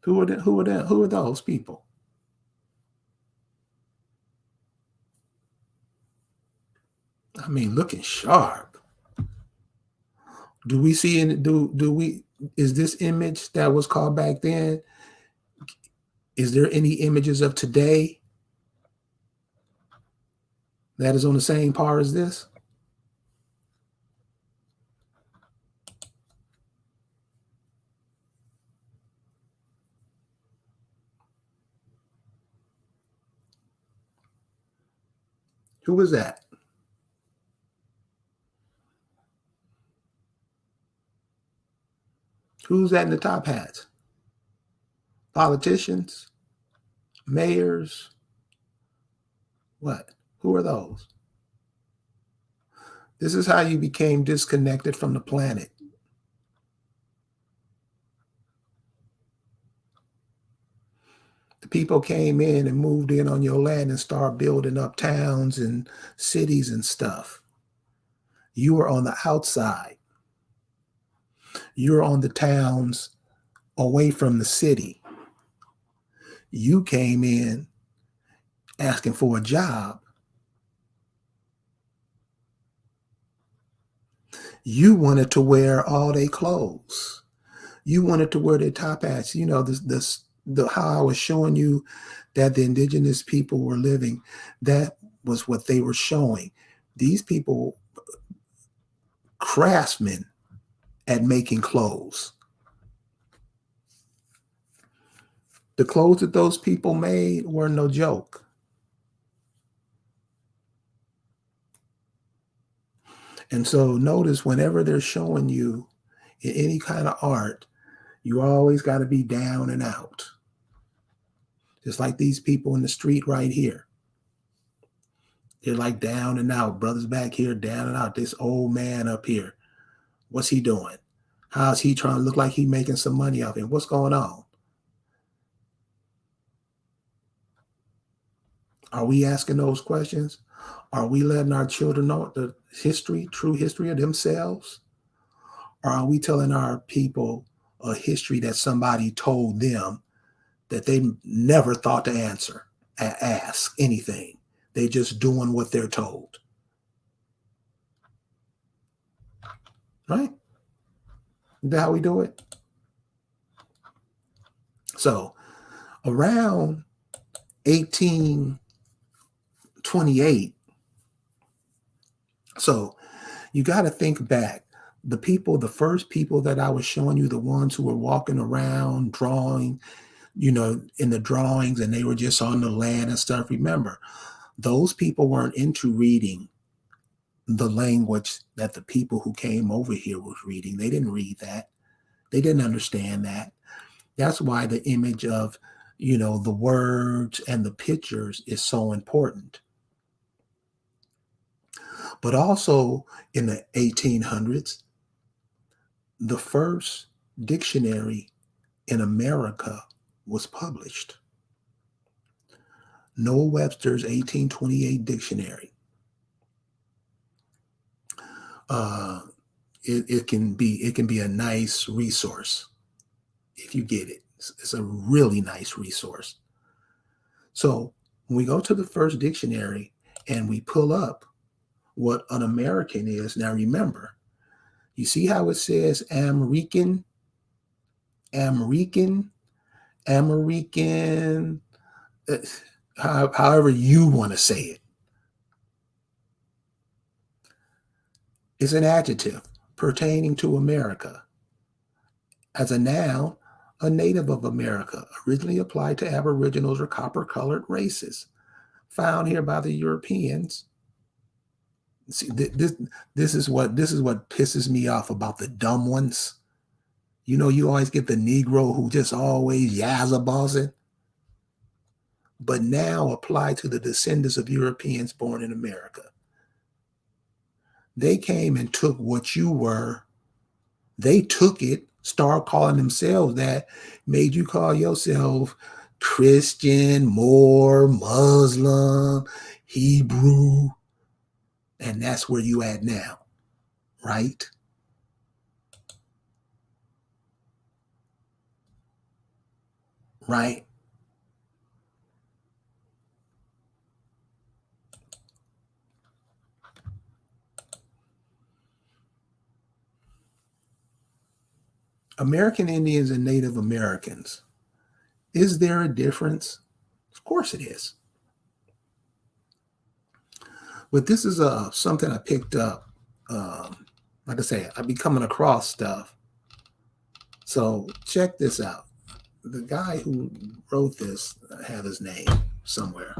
Who are Who are those people? I mean, looking sharp. Do we see any? Do we? Is this image that was called back then? Is there any images of today that is on the same par as this? Who is that? Who's that in the top hats? Politicians? Mayors? What? Who are those? This is how you became disconnected from the planet. The people came in and moved in on your land and started building up towns and cities and stuff. You were on the outside. You're on the towns away from the city. You came in asking for a job. You wanted to wear all their clothes. You wanted to wear their top hats. You know, how I was showing you that the indigenous people were living, that was what they were showing. These people, craftsmen at making clothes. The clothes that those people made were no joke. And so notice whenever they're showing you in any kind of art, you always got to be down and out. Just like these people in the street right here. They're like down and out. Brothers back here, down and out. This old man up here, what's he doing? How's he trying to look like he's making some money off him? What's going on? Are we asking those questions? Are we letting our children know the history, true history of themselves? Or are we telling our people a history that somebody told them that they never thought to ask anything? They just doing what they're told. Right? Is that how we do it? So around 1828, so you got to think back. The first people that I was showing you, the ones who were walking around drawing, you know, in the drawings, and they were just on the land and stuff. Remember, those people weren't into reading the language that the people who came over here was reading. They didn't read that. They didn't understand that. That's why the image of, you know, the words and the pictures is so important. But also in the 1800s, the first dictionary in America was published. Noah Webster's 1828 dictionary. It can be a nice resource if you get it. It's a really nice resource. So when we go to the first dictionary and we pull up what an American is, now remember, you see how it says American, however you want to say it. It's an adjective pertaining to America. As a noun, a native of America, originally applied to aboriginals or copper-colored races, found here by the Europeans. See, this is what pisses me off about the dumb ones. You know, you always get the Negro who just always yazza-bossing, but now apply to the descendants of Europeans born in America. They came and took what you were. They took it, started calling themselves that, made you call yourself Christian, Moor, Muslim, Hebrew, and that's where you at now, right? Right? American Indians and Native Americans. Is there a difference? Of course it is. But this is something I picked up. Like I say, I've been coming across stuff. So check this out. The guy who wrote this, I have his name somewhere.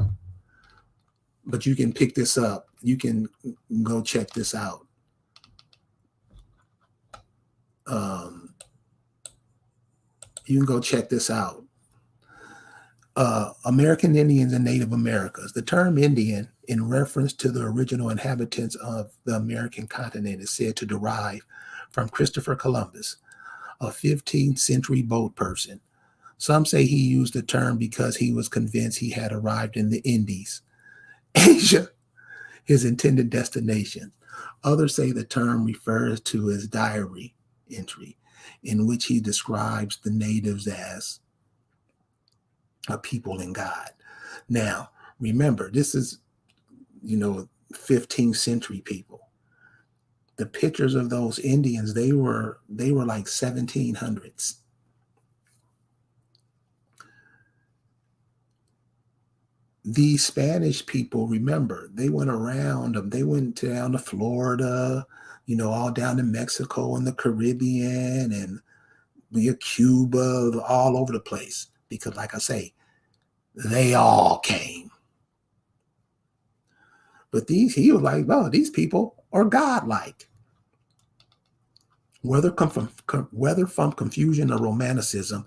But you can pick this up. You can go check this out. You can go check this out. American Indians and Native Americans. The term Indian, in reference to the original inhabitants of the American continent, is said to derive from Christopher Columbus, a 15th century boat person. Some say he used the term because he was convinced he had arrived in the Indies, Asia, his intended destination. Others say the term refers to his diary entry, in which he describes the natives as a people in God. Now, Remember, this is, 15th century people. The pictures of those Indians, they were like 1700s. These Spanish people, remember, they went around them. They went down to Florida, all down to Mexico and the Caribbean and via Cuba, all over the place. Because, like I say, they all came. But he was like, no, these people are godlike. Whether from confusion or romanticism,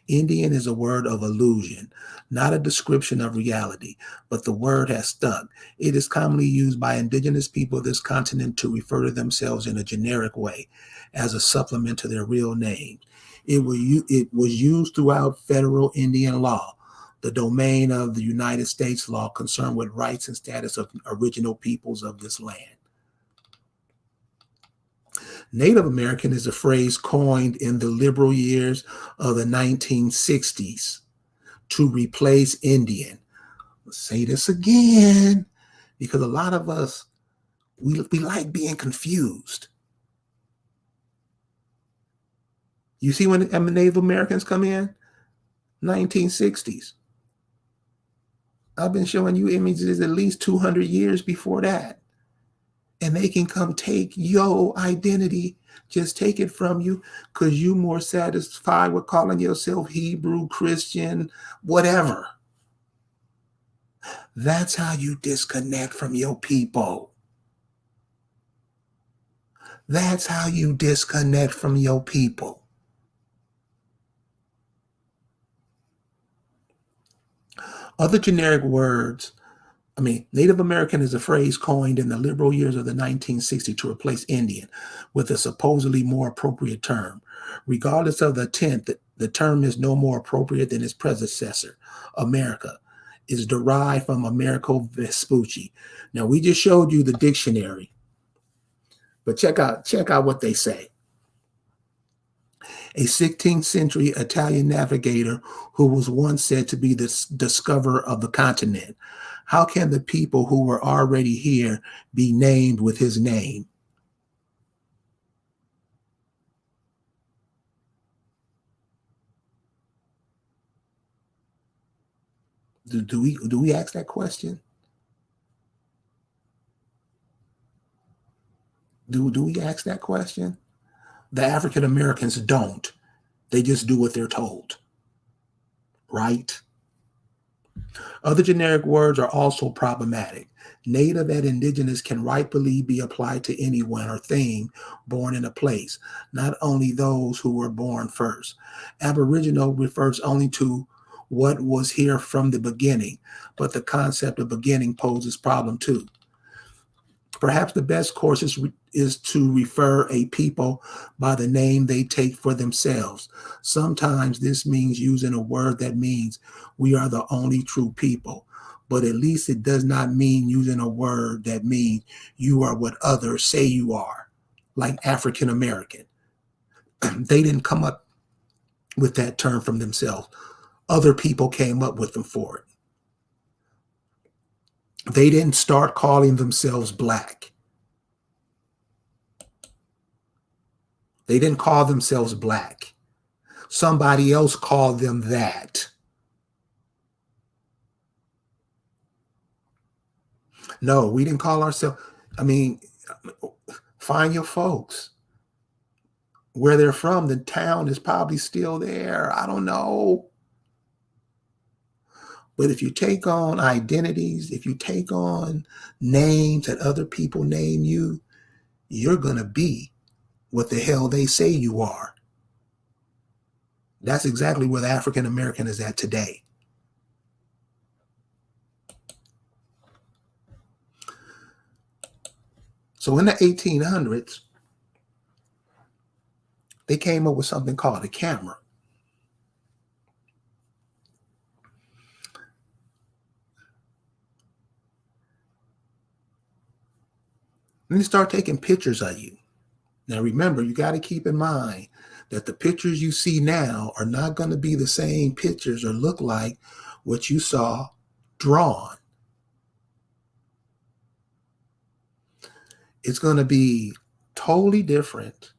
Indian is a word of illusion, not a description of reality, but the word has stuck. It is commonly used by indigenous people of this continent to refer to themselves in a generic way, as a supplement to their real names. It was used throughout federal Indian law, the domain of the United States law concerned with rights and status of original peoples of this land. Native American is a phrase coined in the liberal years of the 1960s to replace Indian. Let's say this again, because a lot of us, we like being confused. You see when Native Americans come in? 1960s. I've been showing you images at least 200 years before that. And they can come take your identity, just take it from you, because you more satisfied with calling yourself Hebrew, Christian, whatever. That's how you disconnect from your people. That's how you disconnect from your people. Other generic words, Native American is a phrase coined in the liberal years of the 1960s to replace Indian with a supposedly more appropriate term. Regardless of the intent, the term is no more appropriate than its predecessor, America, is derived from Americo Vespucci. Now, we just showed you the dictionary, but check out what they say. A 16th century Italian navigator who was once said to be the discoverer of the continent. How can the people who were already here be named with his name? Do we ask that question? Do we ask that question? The African Americans don't. They just do what they're told. Right? Other generic words are also problematic. Native and indigenous can rightfully be applied to anyone or thing born in a place, not only those who were born first. Aboriginal refers only to what was here from the beginning, but the concept of beginning poses problem too. Perhaps the best course is to refer a people by the name they take for themselves. Sometimes this means using a word that means we are the only true people, but at least it does not mean using a word that means you are what others say you are, like African American. They didn't come up with that term from themselves. Other people came up with them for it. They didn't start calling themselves Black. They didn't call themselves Black. Somebody else called them that. No, we didn't call ourselves. Find your folks. Where they're from, the town is probably still there. I don't know. But if you take on identities, if you take on names that other people name you, you're going to be what the hell they say you are. That's exactly where the African American is at today. So in the 1800s, they came up with something called a camera. And they start taking pictures of you. Now, remember, you got to keep in mind that the pictures you see now are not going to be the same pictures or look like what you saw drawn. It's going to be totally different.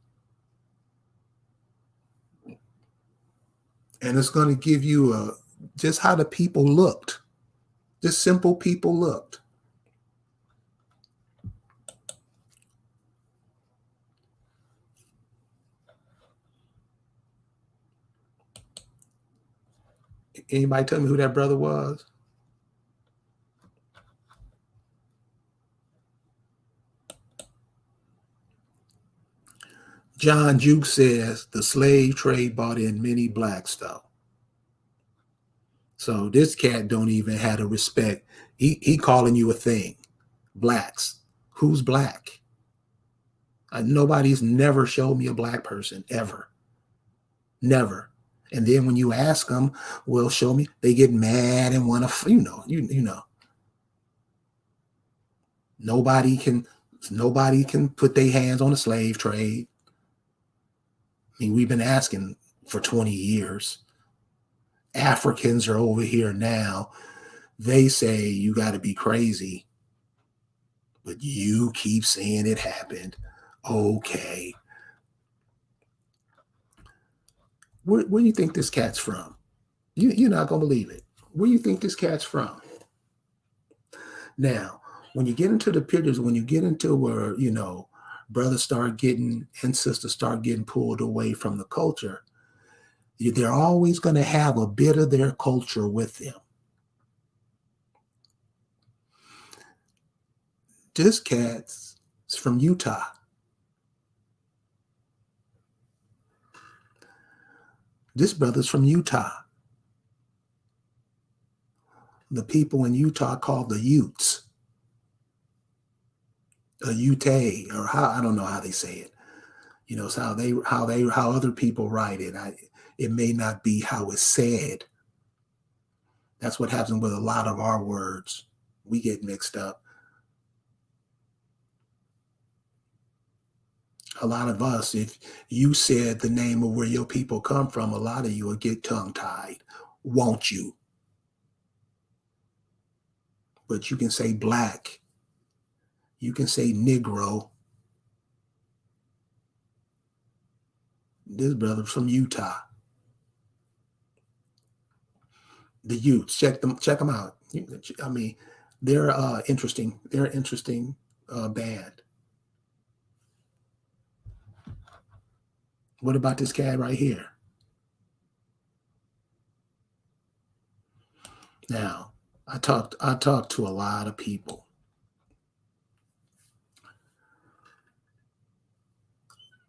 And it's going to give you just how the people looked, just simple people looked. Anybody tell me who that brother was? John Jukes says the slave trade brought in many blacks, though. So this cat don't even have the respect. He calling you a thing. Blacks. Who's black? Nobody's never showed me a black person ever. Never. And then when you ask them, well, show me, they get mad and want to, you know. Nobody can put their hands on the slave trade. I mean, we've been asking for 20 years. Africans are over here now. They say you got to be crazy, but you keep saying it happened. Okay. Where do you think this cat's from? You're not going to believe it. Where do you think this cat's from? Now, when you get into the pictures, when you get into where, brothers start getting and sisters start getting pulled away from the culture, they're always going to have a bit of their culture with them. This cat's from Utah. This brother's from Utah. The people in Utah called the Utes. A Ute, or I don't know how they say it. It's how other people write it. It may not be how it's said. That's what happens with a lot of our words. We get mixed up. A lot of us, if you said the name of where your people come from, a lot of you will get tongue-tied, won't you? But you can say black. You can say Negro. This brother's from Utah. The Utes, check them out. I mean, they're interesting. They're an interesting band. What about this cat right here? Now, I talked to a lot of people.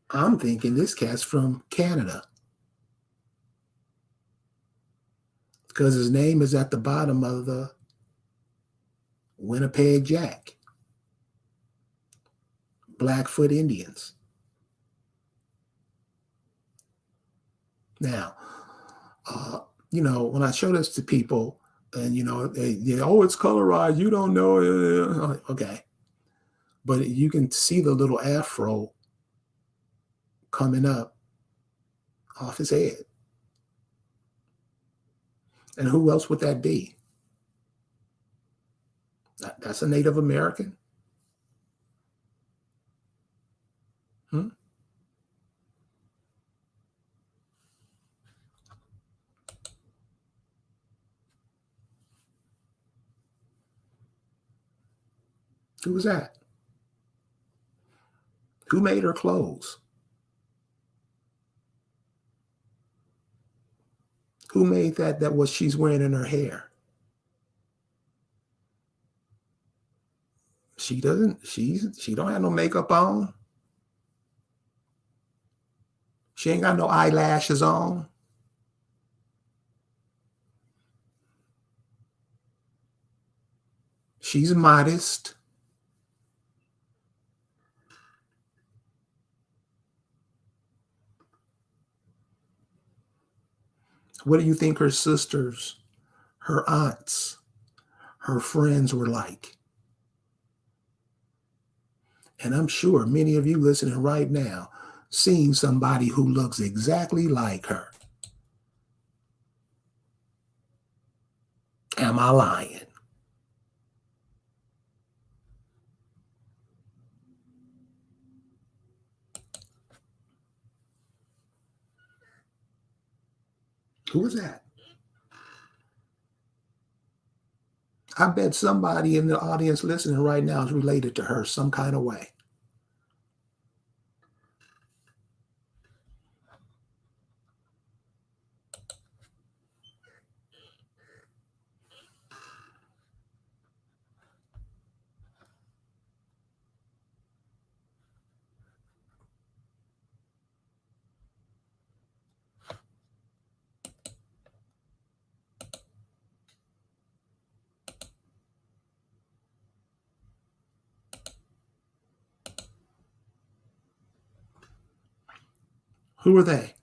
I'm thinking this cat's from Canada because his name is at the bottom of the Winnipeg Jack. Blackfoot Indians. Now, when I show this to people, and it's colorized, you don't know. Okay, but you can see the little afro coming up off his head. And who else would that be? That's a Native American. Who was that? Who made her clothes? Who made that what she's wearing in her hair? She doesn't, she don't have no makeup on. She ain't got no eyelashes on. She's modest. What do you think her sisters, her aunts, her friends were like? And I'm sure many of you listening right now seeing somebody who looks exactly like her. Am I lying? Who was that? I bet somebody in the audience listening right now is related to her some kind of way. Who are they?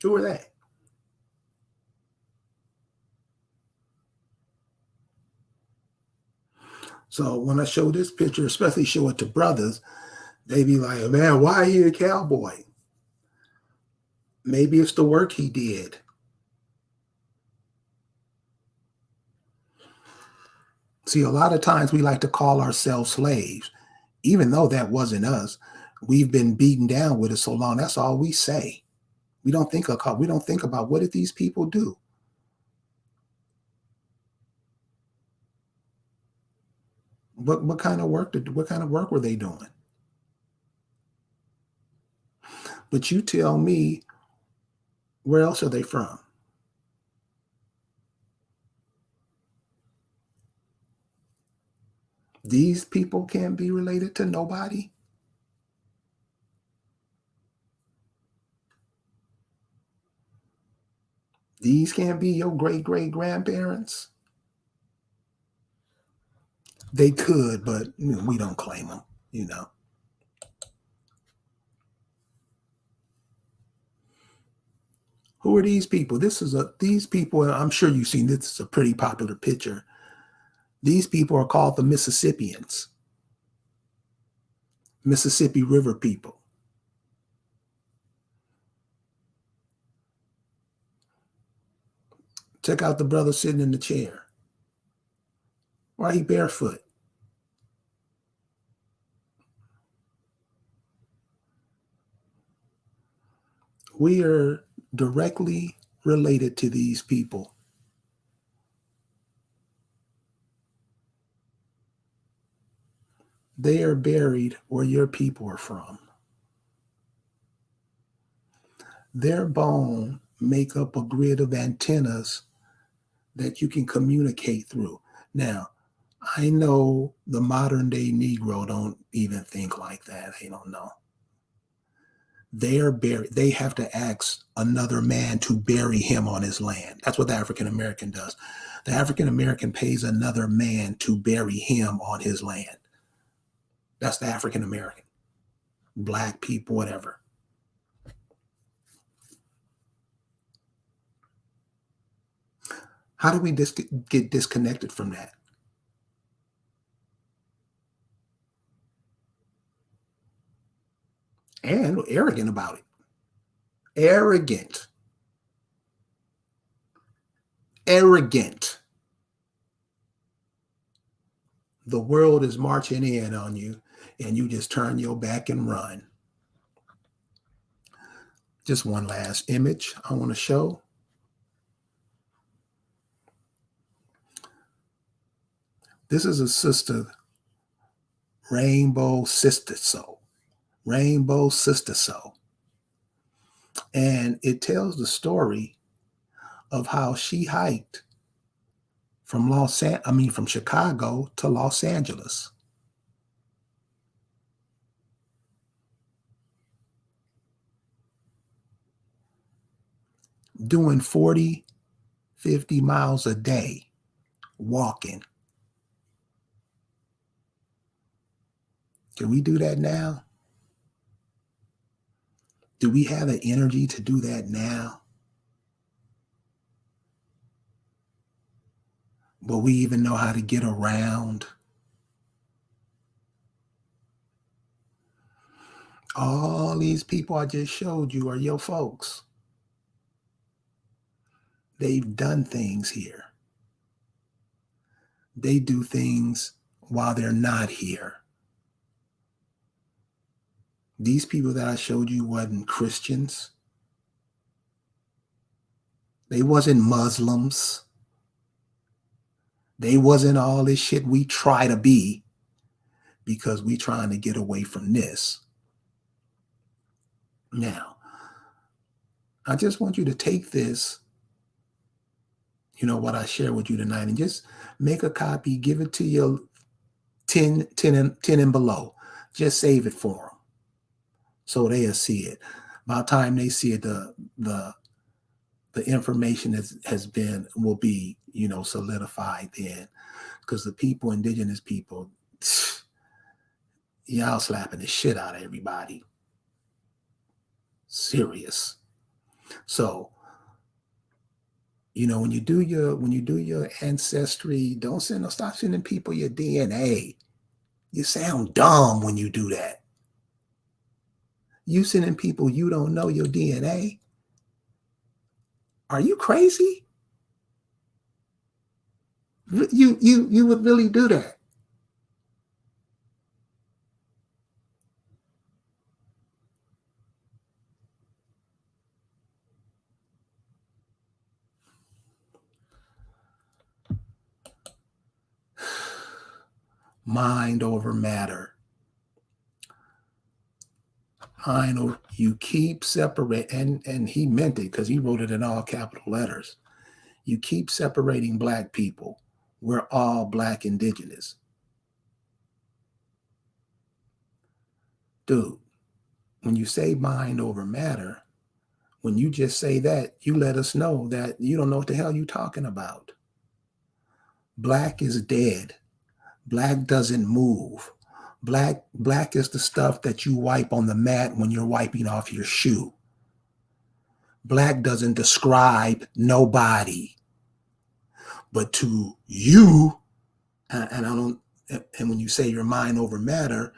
Who are they? So when I show this picture, especially show it to brothers, they be like, man, why he a cowboy? Maybe it's the work he did. See, a lot of times we like to call ourselves slaves, even though that wasn't us. We've been beaten down with it so long. That's all we say. We don't think about what did these people do? What kind of work were they doing? But you tell me, where else are they from? These people can't be related to nobody. These can't be your great great grandparents. They could, but we don't claim them, you know. Who are these people? These people, and I'm sure you've seen this is a pretty popular picture. These people are called the Mississippians, Mississippi River people. Check out the brother sitting in the chair. Why he barefoot? We are directly related to these people. They are buried where your people are from. Their bone make up a grid of antennas that you can communicate through. Now, I know the modern day Negro don't even think like that. They don't know. They are buried. They have to ask another man to bury him on his land. That's what the African American does. The African American pays another man to bury him on his land. That's the African American. Black people, whatever. How do we get disconnected from that? And arrogant about it. Arrogant. Arrogant. The world is marching in on you, and you just turn your back and run. Just one last image I want to show. This is a sister, Rainbow Sister Soul. Rainbow Sister Soul. And it tells the story of how she hiked from from Chicago to Los Angeles. Doing 40, 50 miles a day, walking. Can we do that now? Do we have the energy to do that now? Will we even know how to get around? All these people I just showed you are your folks. They've done things here. They do things while they're not here. These people that I showed you wasn't Christians. They wasn't Muslims. They wasn't all this shit we try to be because we trying to get away from this. Now, I just want you to take this, what I share with you tonight, and just make a copy, give it to your 10 and below. Just save it for them so they'll see it. By the time they see it, the information will be, solidified then. Because the people, indigenous people, y'all slapping the shit out of everybody. Serious. So, when you do your ancestry, stop sending people your DNA. You sound dumb when you do that. You sending people you don't know your DNA. Are you crazy? You would really do that? Mind over matter. You keep separate, and he meant it because he wrote it in all capital letters. You keep separating Black people. We're all Black indigenous. Dude, when you say mind over matter, when you just say that, you let us know that you don't know what the hell you're talking about. Black is dead. Black doesn't move. Black is the stuff that you wipe on the mat when you're wiping off your shoe. Black doesn't describe nobody. But to you, and when you say your mind over matter,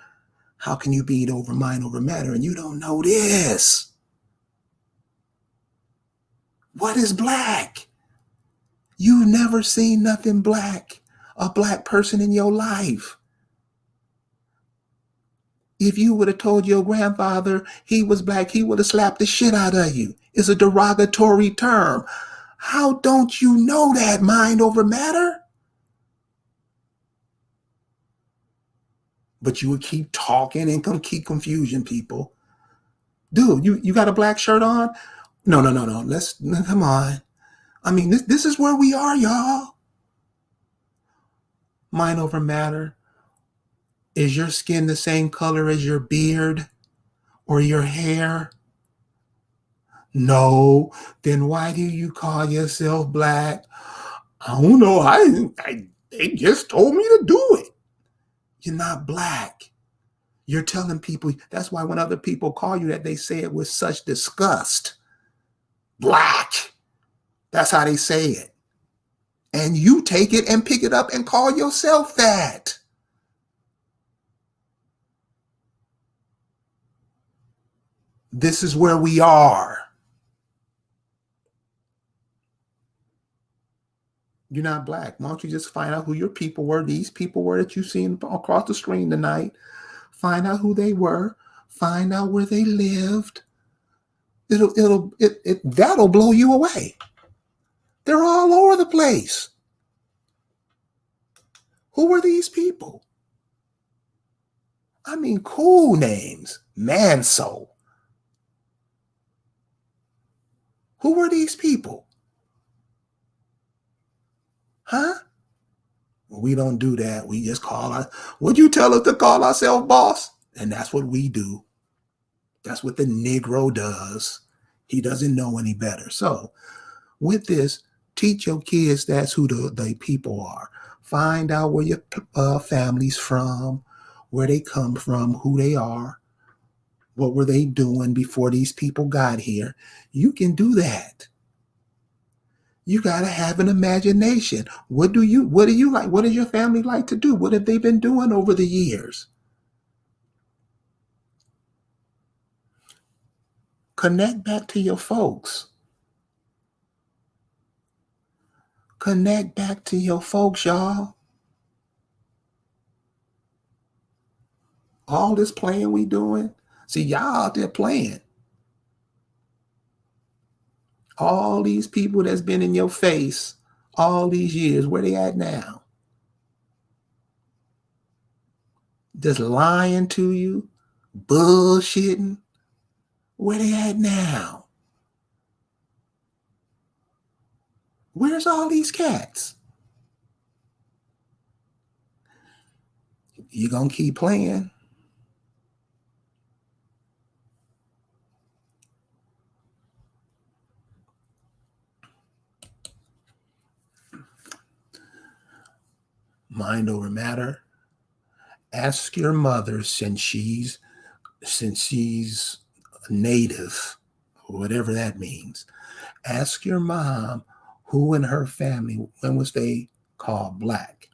how can you be over mind over matter and you don't know this? What is Black? You never seen nothing Black, a Black person in your life. If you would have told your grandfather he was Black, he would have slapped the shit out of you. It's a derogatory term. How don't you know that mind over matter? But you would keep talking and keep confusing people. Dude, you got a black shirt on? No. Come on. I mean, this is where we are, y'all. Mind over matter. Is your skin the same color as your beard or your hair? No. Then why do you call yourself Black? I don't know. They just told me to do it. You're not Black. You're telling people. That's why when other people call you that, they say it with such disgust. Black. That's how they say it. And you take it and pick it up and call yourself that. This is where we are. You're not Black. Why don't you just find out who your people were? These people were that you seen across the screen tonight. Find out who they were. Find out where they lived. That'll blow you away. They're all over the place. Who were these people? I mean, cool names. Manso. Who were these people? Huh? We don't do that. We just would you tell us to call ourselves boss? And that's what we do. That's what the Negro does. He doesn't know any better. So with this, teach your kids that's who the people are. Find out where your family's from, where they come from, who they are, what were they doing before these people got here. You can do that. You got to have an imagination. What do you like? What does your family like to do? What have they been doing over the years? Connect back to your folks. Connect back to your folks, y'all. All this playing we doing, See, y'all out there playing. All these people that's been in your face all these years, where they at now? Just lying to you, bullshitting. Where they at now? Where's all these cats? You gonna keep playing? Mind over matter. Ask your mother, since she's native, whatever that means. Ask your mom who in her family, when was they called black?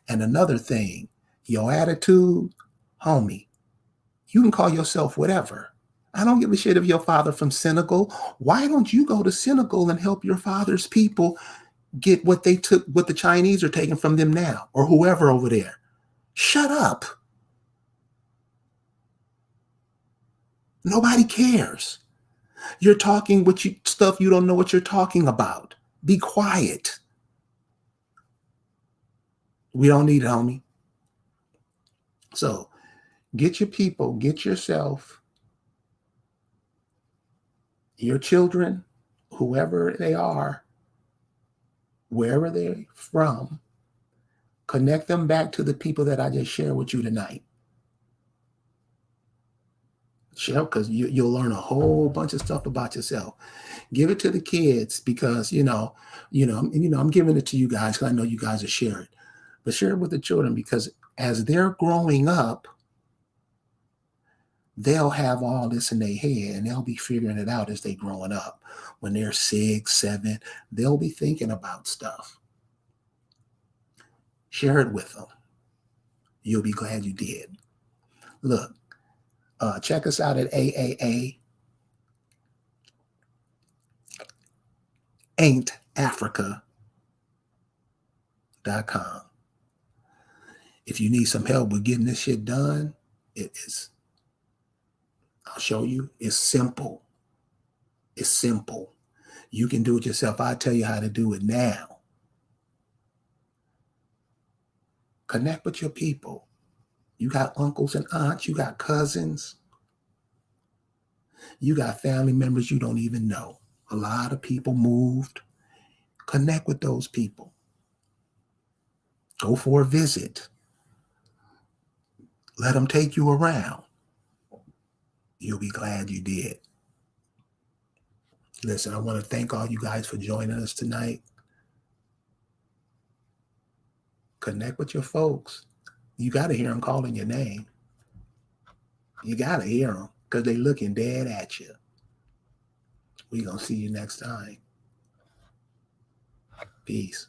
And another thing, your attitude, homie, you can call yourself whatever. I don't give a shit if your father from Senegal. Why don't you go to Senegal and help your father's people get what they took, what the Chinese are taking from them now, or whoever over there? Shut up. Nobody cares. You're talking stuff you don't know what you're talking about. Be quiet. We don't need it, homie. So get your people, get yourself, your children, whoever they are, wherever they're from, connect them back to the people that I just shared with you tonight. Share, because you'll learn a whole bunch of stuff about yourself. Give it to the kids, because I'm giving it to you guys because I know you guys will share it. But share it with the children, because as they're growing up, they'll have all this in their head and they'll be figuring it out as they're growing up. When they're 6, 7, they'll be thinking about stuff. Share it with them. You'll be glad you did. Look, check us out at AAA ain'tafrica.com. If you need some help with getting this shit done, I'll show you. It's simple. It's simple. You can do it yourself. I'll tell you how to do it now. Connect with your people. You got uncles and aunts. You got cousins. You got family members you don't even know. A lot of people moved. Connect with those people. Go for a visit. Let them take you around. You'll be glad you did. Listen, I want to thank all you guys for joining us tonight. Connect with your folks. You got to hear them calling your name. You got to hear them, because they're looking dead at you. We're going to see you next time. Peace.